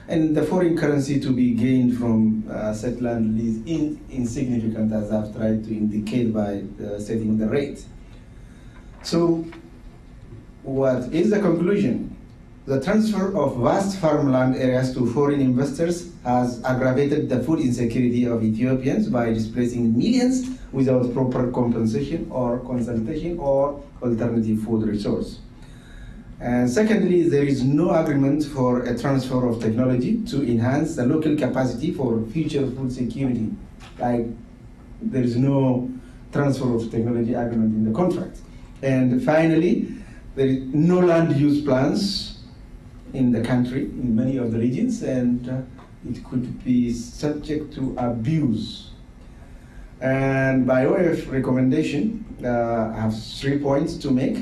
and the foreign currency to be gained from such land is insignificant, as I've tried to indicate by setting the rate. So what is the conclusion? The transfer of vast farmland areas to foreign investors has aggravated the food insecurity of Ethiopians by displacing millions without proper compensation or consultation or alternative food resource. And secondly, there is no agreement for a transfer of technology to enhance the local capacity for future food security. Like, there is no transfer of technology agreement in the contract. And finally, there is no land use plans in the country, in many of the regions, and it could be subject to abuse. And by way of recommendation, I have 3 points to make.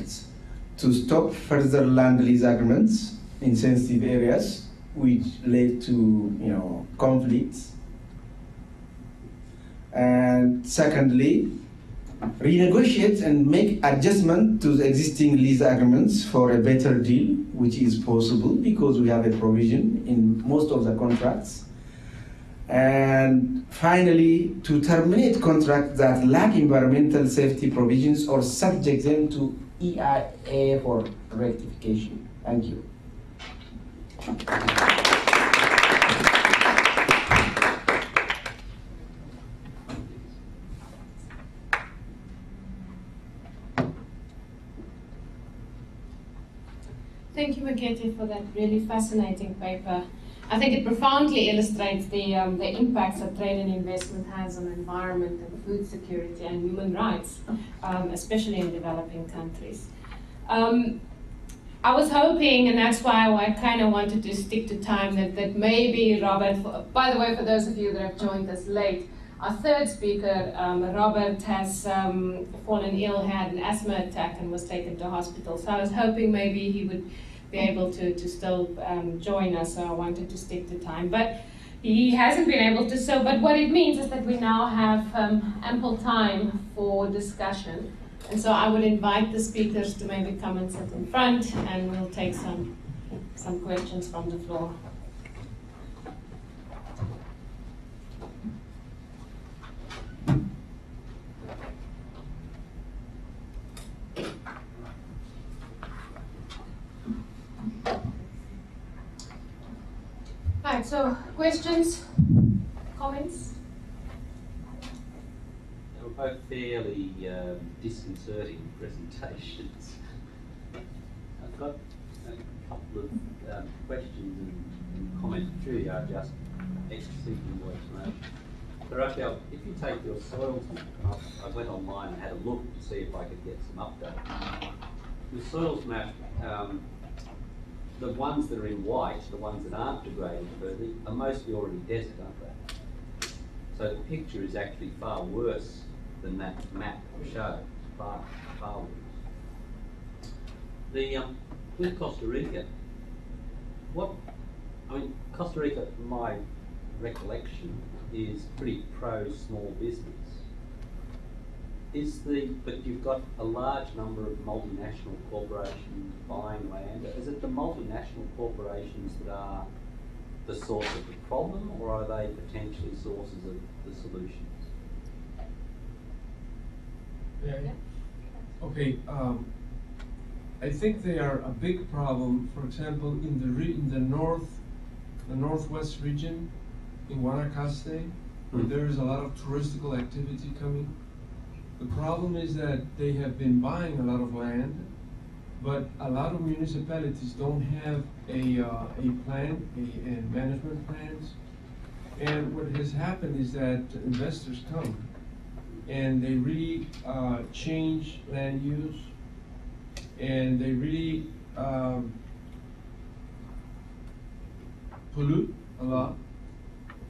To stop further land lease agreements in sensitive areas, which led to conflicts. And secondly, renegotiate and make adjustment to the existing lease agreements for a better deal, which is possible because we have a provision in most of the contracts. And finally, to terminate contracts that lack environmental safety provisions or subject them to EIA for rectification. Thank you. Thank you, Makete, for that really fascinating paper. I think it profoundly illustrates the impacts that trade and investment has on environment and food security and human rights, especially in developing countries. I was hoping, and that's why I kind of wanted to stick to time, that maybe Robert, by the way, for those of you that have joined us late, our third speaker, Robert, has fallen ill, had an asthma attack and was taken to hospital. So I was hoping maybe he would be able to still join us, so I wanted to stick to time. But he hasn't been able to, but what it means is that we now have ample time for discussion. And so I would invite the speakers to maybe come and sit in front, and we'll take some questions from the floor. Right, so questions, comments? They were both fairly disconcerting presentations. I've got a couple of questions and comments through you. I'm just seeking more information. So Raphael, if you take your soils map, I went online and had a look to see if I could get some update. Your soils map, the ones that are in white, the ones that aren't degraded further, are mostly already desert, aren't they? So the picture is actually far worse than that map showed, far worse. With Costa Rica, Costa Rica, from my recollection, is pretty pro small business. But you've got a large number of multinational corporations buying land. Is it the multinational corporations that are the source of the problem, or are they potentially sources of the solutions? Yeah. Okay. I think they are a big problem. For example, in the northwest region, in Guanacaste, where there is a lot of touristical activity coming. The problem is that they have been buying a lot of land, but a lot of municipalities don't have a plan, and management plans. And what has happened is that investors come and they really change land use, and they really pollute a lot.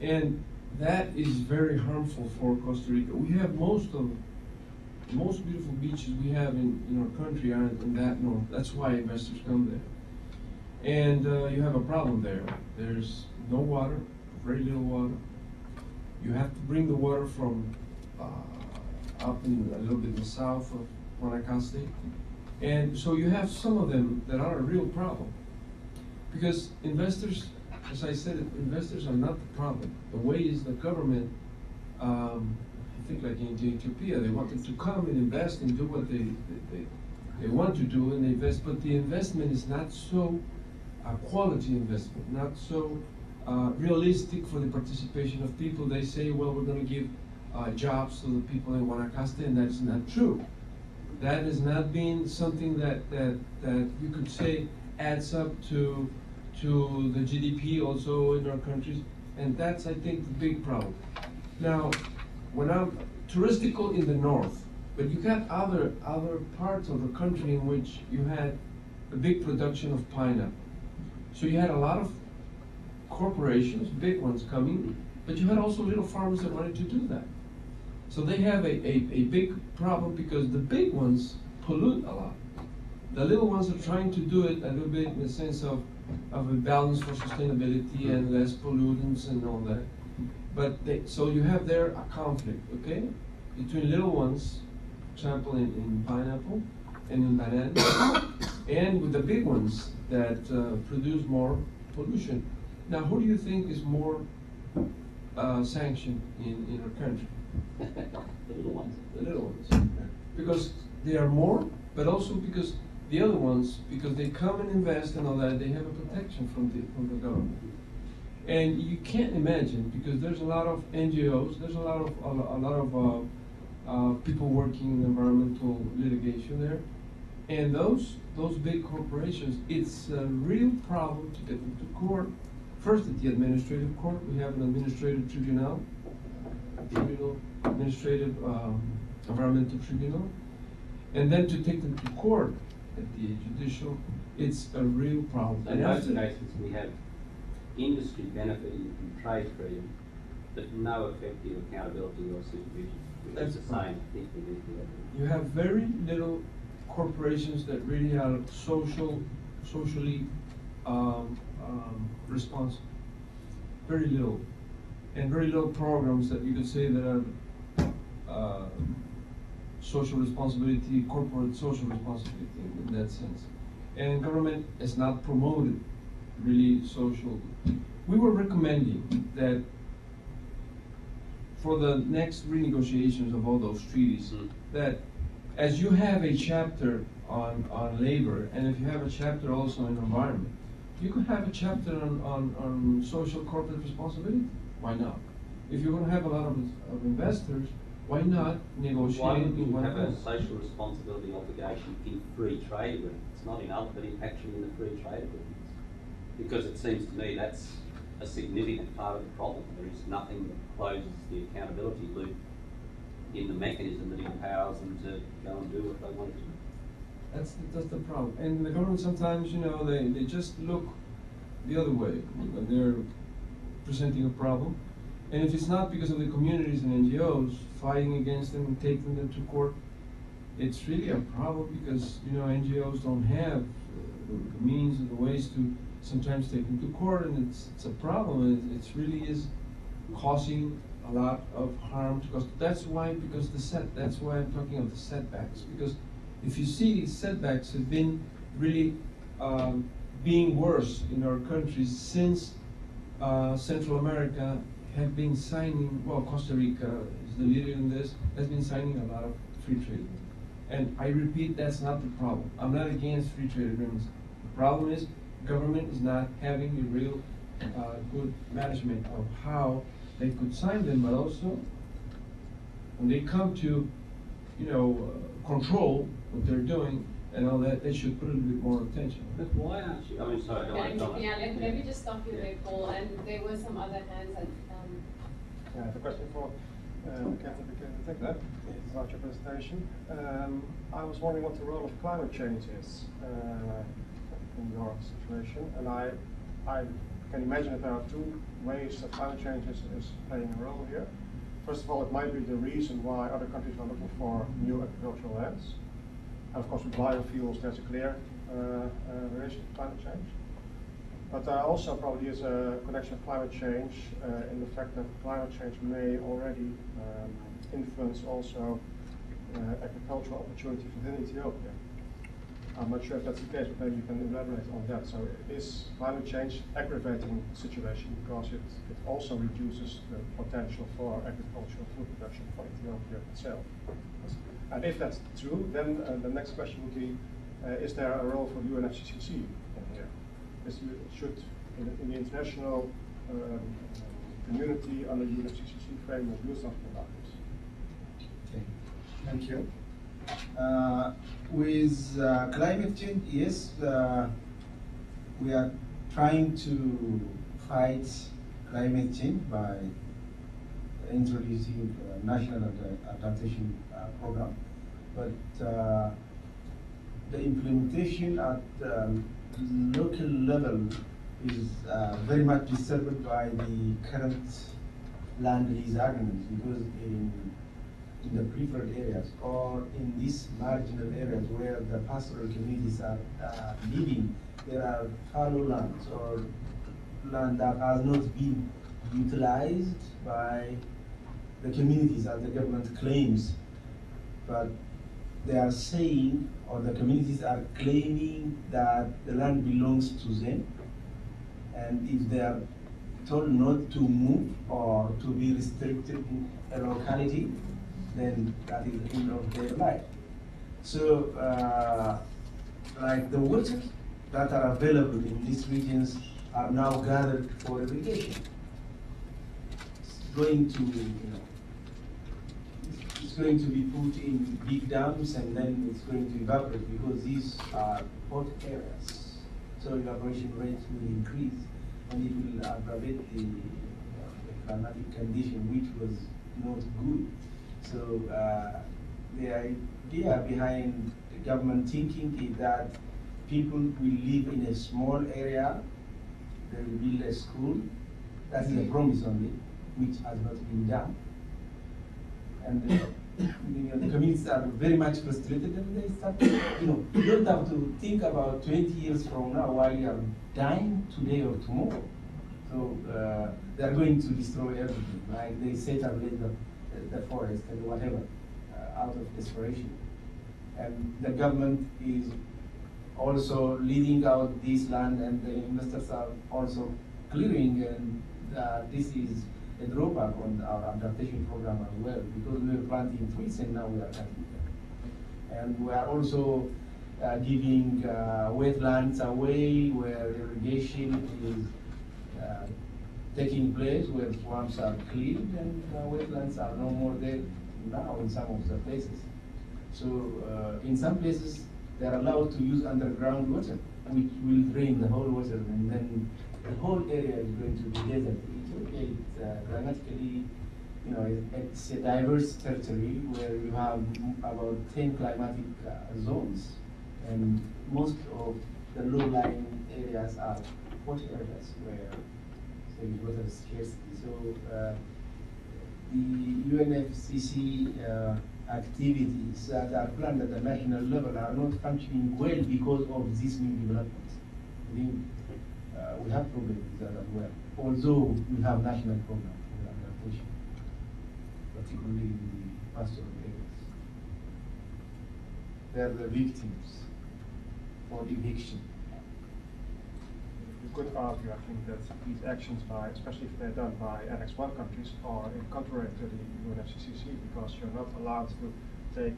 And that is very harmful for Costa Rica. We have the most beautiful beaches we have in our country are in that north. That's why investors come there. And you have a problem there. There's no water, very little water. You have to bring the water from up in a little bit in the south of Guanacaste. And so you have some of them that are a real problem. Because investors, as I said, investors are not the problem. The way is the government, I think like in Ethiopia, they want them to come and invest and do what they want to do, and they invest, but the investment is not so quality investment, not so realistic for the participation of people. They say, well, we're going to give jobs to the people in Guanacaste, and that's not true. That has not been something that you could say adds up to the GDP also in our countries, and that's, I think, the big problem. Now, when I'm touristical in the north, but you got other parts of the country in which you had a big production of pineapple. So you had a lot of corporations, big ones coming, but you had also little farmers that wanted to do that. So they have a big problem because the big ones pollute a lot. The little ones are trying to do it a little bit in the sense of a balance for sustainability and less pollutants and all that. But so you have there a conflict, okay, between little ones, for example, in pineapple and in banana, and with the big ones that produce more pollution. Now, who do you think is more sanctioned in our country? The little ones. The little ones. Because they are more, but also because the other ones, because they come and invest and all that, they have a protection from the government. And you can't imagine, because there's a lot of NGOs, there's a lot of people working in environmental litigation there, and those big corporations, it's a real problem to get them to court. First, at the administrative court, we have an administrative tribunal, administrative environmental tribunal, and then to take them to court at the judicial. It's a real problem. So in most cases, we have industry benefiting from trade freedom, but no effective accountability or supervision, which is the same, I think, with Ethiopia. You have very little corporations that really are socially responsible. Very little. And very little programs that you could say that are social responsibility, corporate social responsibility in that sense. And government is not promoted really social. We were recommending that for the next renegotiations of all those treaties, that as you have a chapter on labor, and if you have a chapter also on environment, you could have a chapter on social corporate responsibility. Why not? If you're going to have a lot of investors, why not negotiate? Why would you have a social responsibility obligation in free trade agreements? It's not in other, but actually in the free trade agreements. Because it seems to me that's a significant part of the problem. There is nothing that closes the accountability loop in the mechanism that empowers them to go and do what they want to do. That's the problem. And the government sometimes, you know, they just look the other way when they're presenting a problem. And if it's not because of the communities and NGOs fighting against them and taking them to court, it's really a problem because, you know, NGOs don't have the means and the ways to sometimes take them to court, and it's a problem. It really is causing a lot of harm because that's why I'm talking of the setbacks, because if you see, setbacks have been really being worse in our countries since Central America have been signing, well, Costa Rica is the leader in this, has been signing a lot of free trade. And I repeat, that's not the problem. I'm not against free trade agreements. The problem is government is not having a real good management of how they could sign them, but also when they come to, you know, control what they're doing and all that, they should put a little bit more attention. But why aren't you? I mean, sorry, I don't want to comment. Yeah, let me just stop you there, Paul. And there were some other hands. I have a question for Catherine Tegler about your presentation. I was wondering what the role of climate change is in your situation, and I can imagine that there are two ways that climate change is playing a role here. First of all, it might be the reason why other countries are looking for new agricultural lands. And of course, with biofuels, there's a clear relation to climate change. But there also probably is a connection of climate change in the fact that climate change may already influence also agricultural opportunities within Ethiopia. I'm not sure if that's the case, but maybe you can elaborate on that. So is climate change aggravating the situation because it also reduces the potential for agricultural food production for Ethiopia itself? And if that's true, then the next question would be, is there a role for the UNFCCC in here? Should in the international community under the UNFCCC framework do something about this? Okay, thank you. With climate change, yes, we are trying to fight climate change by introducing a national adaptation program, but the implementation at local level is very much disturbed by the current land lease agreements, because in the preferred areas or in these marginal areas where the pastoral communities are living, there are fallow lands or land that has not been utilized by the communities as the government claims, but they are saying, or the communities are claiming, that the land belongs to them, and if they are told not to move or to be restricted in a locality, then that is the end of their life. So, like the waters that are available in these regions are now gathered for irrigation. It's going to, it's going to be put in big dams, and then it's going to evaporate because these are hot areas. So evaporation rates will increase, and it will aggravate the climatic condition, which was not good. So the idea behind the government thinking is that people will live in a small area, they will build a school. That is a promise only, which has not been done. And the communities are very much frustrated, and they start, you don't have to think about 20 years from now while you are dying today or tomorrow. So they are going to destroy everything, like they set ablaze the forest and whatever, out of desperation. And the government is also leading out this land, and the investors are also clearing, and this is a drawback on our adaptation program as well, because we are planting trees and now we are cutting them. And we are also giving wetlands away where irrigation is taking place, where swamps are cleared and wetlands are no more there now in some of the places. So in some places they are allowed to use underground water, which will drain the whole water, and then the whole area is going to be desert. It's climatically, it's a diverse territory where you have about 10 climatic zones, and most of the low-lying areas are hot areas where there is water scarcity. So the UNFCCC activities that are planned at the national level are not functioning well because of these new developments. We have problems with that as well, although we have national programs for adaptation, particularly in the pastoral areas. They are the victims for eviction. You could argue, I think, that these actions, especially if they're done by Annex 1 countries, are contrary to the UNFCCC, because you're not allowed to take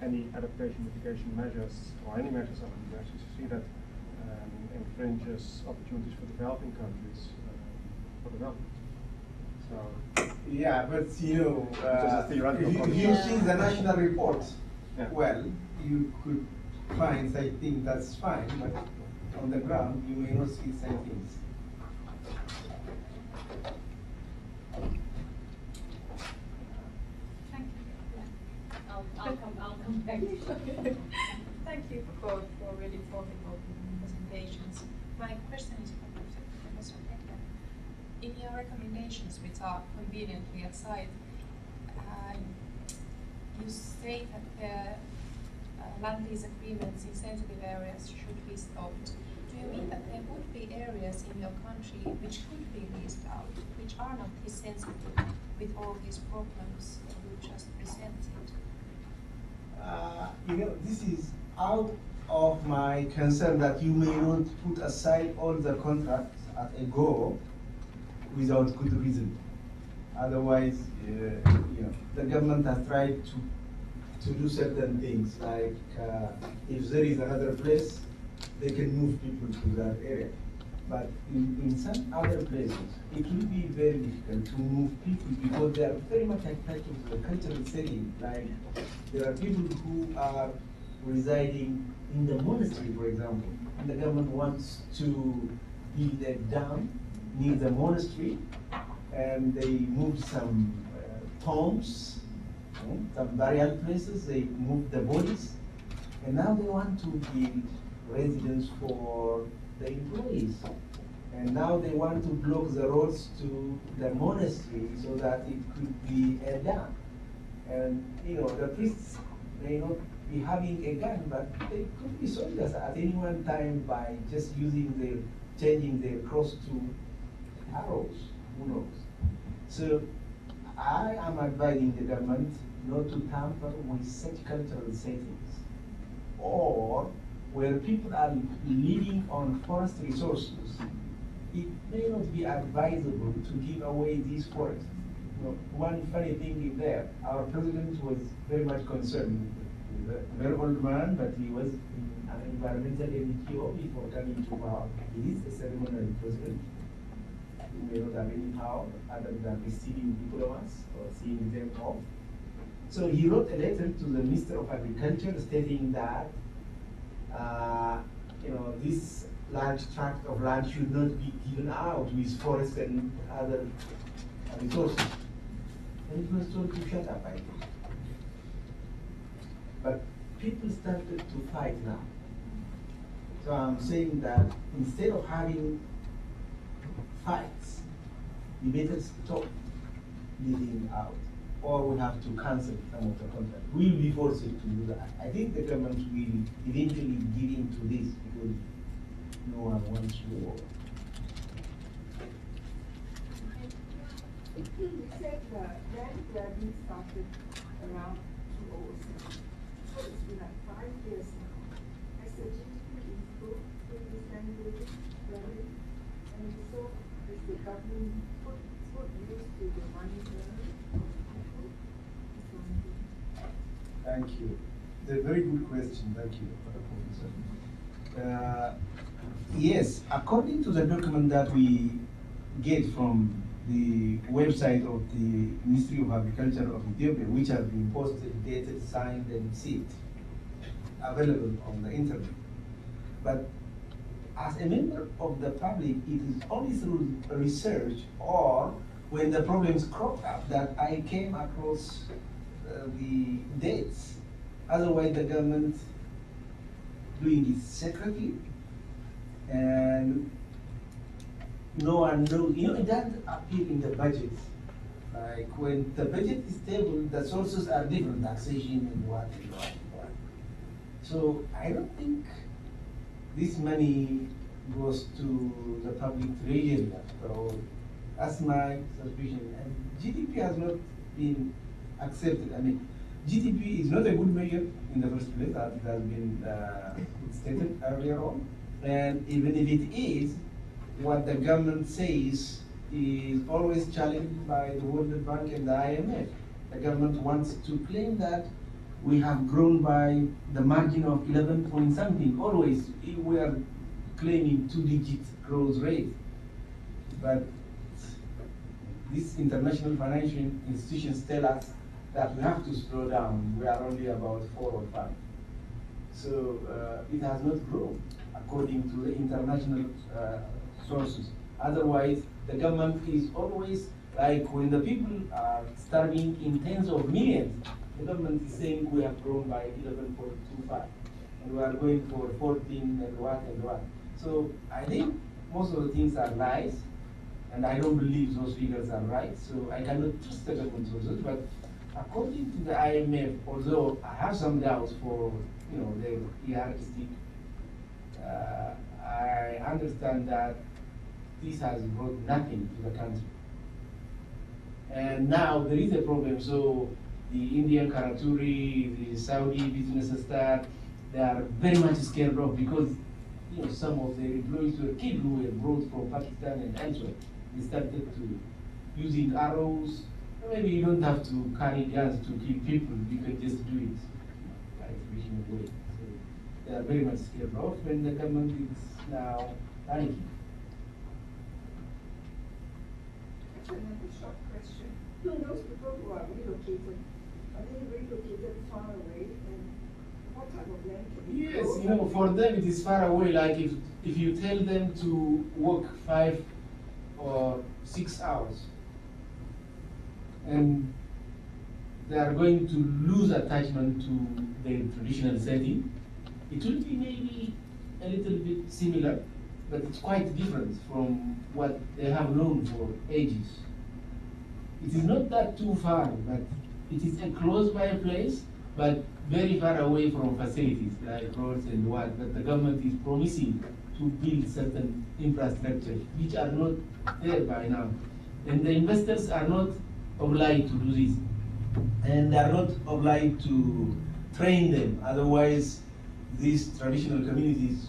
any adaptation mitigation measures or any measures under the UNFCCC that infringes opportunities for developing countries for development. So yeah, but if you see the national report, well, you could find, I think that's fine, but on the ground you may not see the same things. Thank you. I'll come back. Thank you for really thoughtful presentations. My question is for Professor Becker. In your recommendations, which are conveniently at side, you say that the land lease agreements in sensitive areas should be stopped. Do you mean that there would be areas in your country which could be leased out, which are not this sensitive with all these problems you just presented? This is out of my concern that you may not put aside all the contracts at a go without good reason. Otherwise, the government has tried to do certain things, like if there is another place, they can move people to that area. But in some other places, it will be very difficult to move people because they are very much attached to the cultural setting. Like there are people who are residing in the monastery, for example, and the government wants to build a dam near the monastery, and they move some tombs, some burial places, they move the bodies, and now they want to build residence for the employees. And now they want to block the roads to the monastery so that it could be a dam. And the priests may not be having a gun, but they could be soldiers at any one time by just changing their cross to arrows. Who knows? So I am advising the government not to tamper with such cultural settings, or where people are living on forest resources, it may not be advisable to give away these forests. One funny thing is there, our president was very much concerned. He's a very old man, but he was an environmental NGO before coming to power. He is a ceremonial president. He may not have any power other than receiving diplomas or seeing them off. So he wrote a letter to the Minister of Agriculture stating that this large tract of land should not be given out with forests and other resources. And he was told to shut up, I think. people started to fight now. So I'm saying that instead of having fights, you better stop leading out, or we have to cancel some of the contract. We'll be forced to do that. I think the government will eventually give in to this because no one wants war. You said land grabbing started around 2007. So it's been like 5 years now. Has the GDP improved in this land grabbing? And so has the government put use to the money earned? Thank you. It's a very good question. Thank you, Professor. Yes, according to the document that we get from the website of the Ministry of Agriculture of Ethiopia, which has been posted, dated, signed, and sealed, available on the internet. But as a member of the public, it is only through research or when the problems crop up that I came across the dates. Otherwise, the government doing it secretly, and no one knows. You know, it doesn't appear in the budget. Like when the budget is stable, the sources are different, taxation and what and what and what. So I don't think this money goes to the public treasury after all. That's my suspicion. And GDP has not been accepted. I mean, GDP is not a good measure in the first place, as it has been stated earlier on. And even if it is, what the government says is always challenged by the World Bank and the IMF. The government wants to claim that we have grown by the margin of 11 point something. Always we are claiming 2-digit growth rate. But these international financial institutions tell us that we have to slow down. We are only about 4 or 5. So it has not grown according to the international sources. Otherwise, the government is always like when the people are starving in tens of millions, the government is saying we have grown by 11.25 and we are going for 14 and what and what. So I think most of the things are lies, and I don't believe those figures are right. So I cannot trust the government sources. But according to the IMF, although I have some doubts for their yardstick, I understand that this has brought nothing to the country. And now there is a problem. So the Indian Karaturi, the Saudi business start, they are very much scared of because some of their employees were kids who were brought from Pakistan and elsewhere. They started to using arrows. Maybe you don't have to carry guns to kill people. You can just do it by fishing away. So they are very much scared of, and the government is now panicking. Another short question. Those people who are relocated, are they relocated far away? And what type of land can you Yes, for them it is far away. Like if you tell them to walk 5 or 6 hours, and they are going to lose attachment to their traditional setting, it will be maybe a little bit similar, but it's quite different from what they have known for ages. It is not that too far, but it is a close by place, but very far away from facilities like roads and what, but the government is promising to build certain infrastructure which are not there by now. And the investors are not obliged to do this. And they are not obliged to train them, otherwise these traditional communities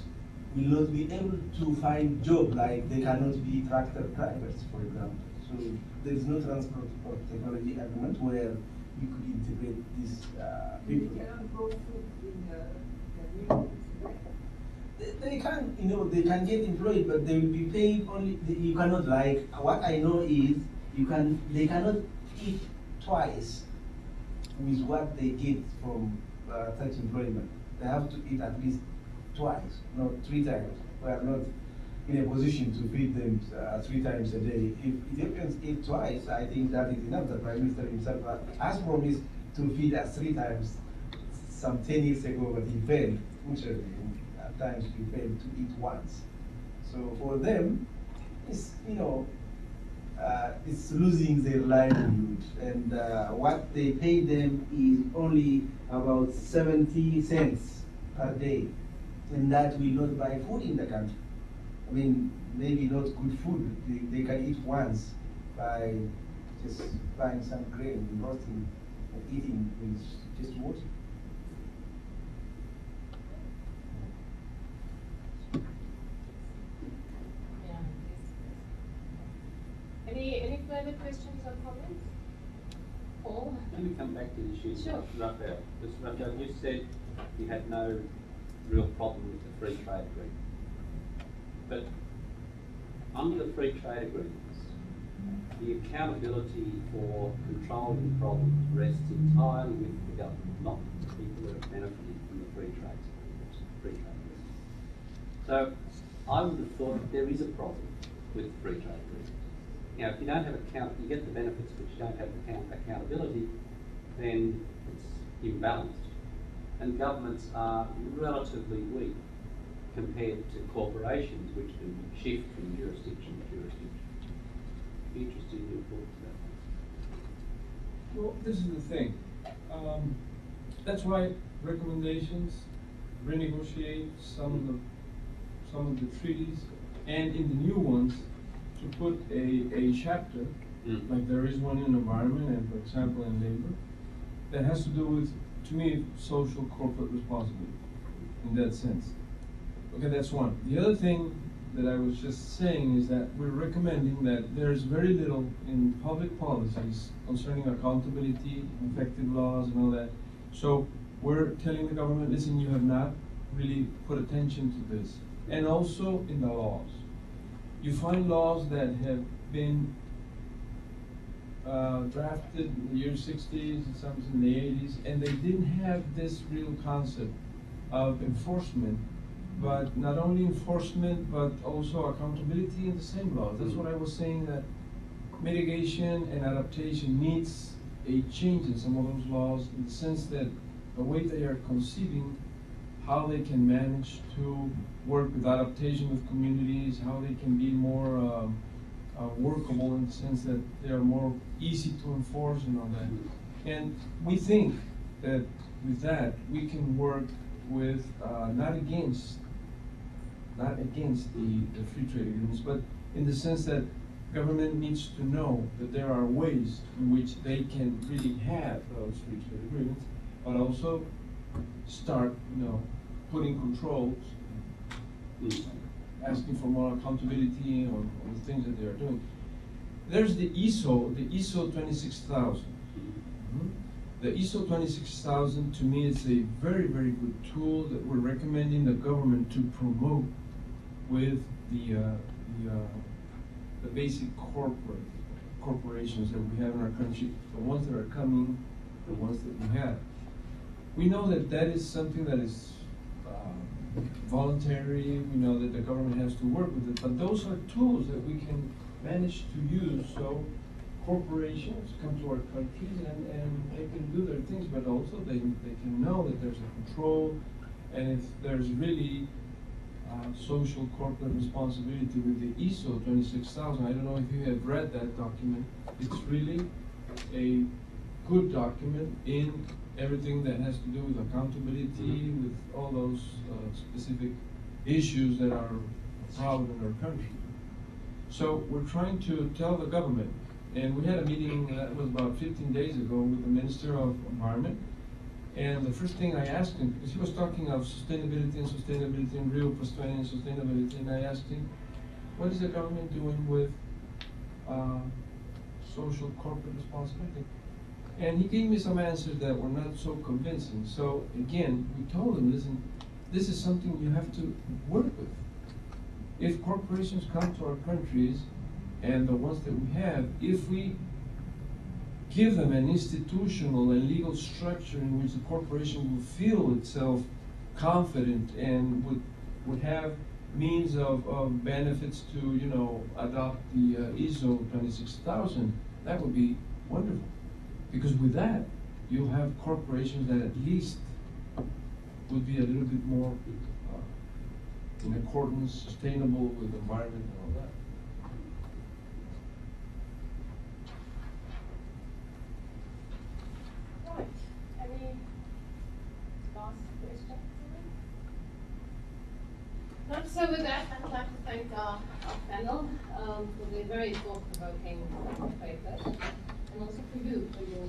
will not be able to find jobs, like they cannot be tractor drivers, for example. So there is no transport or technology agreement where you could integrate these people. They cannot grow food in the communities. They can, they can get employed, but they will be paid only. You cannot, like what I know is they cannot eat twice with what they get from such employment. They have to eat at least twice, not 3 times. We are not in a position to feed them 3 times a day. If Ethiopians eat twice, I think that is enough. The Prime Minister himself has promised to feed us 3 times some 10 years ago, but he failed. Literally, at times he failed to eat once. So for them, it's, it's losing their livelihood, and what they pay them is only about 70 cents per day, and that will not buy food in the country. I mean, maybe not good food. They can eat once by just buying some grain and roasting and eating with just water. Any further questions or comments? Paul? Let me come back to the issue. Sure. Raphael, because Raphael, you said you had no real problem with the free trade agreement. But under the free trade agreements, the accountability for controlling problems rests entirely with the government, not the people that are benefiting from the free trade agreement. So I would have thought that there is a problem with the free trade agreement. Now, if you don't have you get the benefits, but you don't have accountability, then it's imbalanced. And governments are relatively weak compared to corporations, which can shift from jurisdiction to jurisdiction. Be interested in your thoughts about that. Well, this is the thing. That's why recommendations renegotiate some of the treaties, and in the new ones, to put a chapter, like there is one in environment and, for example, in labor, that has to do with, to me, social corporate responsibility in that sense. Okay, that's one. The other thing that I was just saying is that we're recommending that there's very little in public policies concerning accountability, effective laws, and all that. So we're telling the government, listen, you have not really put attention to this. And also in the laws. You find laws that have been drafted in the year 60s and some in the 80s, and they didn't have this real concept of enforcement, but not only enforcement, but also accountability in the same laws. That's what I was saying, that mitigation and adaptation needs a change in some of those laws, in the sense that the way they are conceiving how they can manage to work with adaptation with communities, how they can be more workable in the sense that they are more easy to enforce and all that. And we think that with that, we can work with, not against the free trade agreements, but in the sense that government needs to know that there are ways in which they can really have those free trade agreements, but also start, putting controls, asking for more accountability on the things that they are doing. There's the ISO 26000. The ISO 26000, to me, is a very, very good tool that we're recommending the government to promote with the basic corporations that we have in our country, the ones that are coming, the ones that we have. We know that that is something that is voluntary. We know that the government has to work with it, but those are tools that we can manage to use so corporations come to our countries and they can do their things, but also they can know that there's a control, and if there's really social corporate responsibility with the ISO 26000. I don't know if you have read that document. It's really a good document in everything that has to do with accountability, with all those specific issues that are a problem in our country. So we're trying to tell the government, and we had a meeting that was about 15 days ago with the Minister of Environment, and the first thing I asked him, because he was talking of sustainability and Rio plus 20 and sustainability, and I asked him, what is the government doing with social corporate responsibility? And he gave me some answers that were not so convincing. So again, we told him, listen, this is something you have to work with. If corporations come to our countries, and the ones that we have, if we give them an institutional and legal structure in which the corporation will feel itself confident and would have means of benefits to, adopt the ISO 26000, that would be wonderful. Because with that, you'll have corporations that at least would be a little bit more in accordance, sustainable with the environment and all that. Right. Any last questions? So with that, I'd like to thank our panel for the very thought-provoking papers, and also for you for your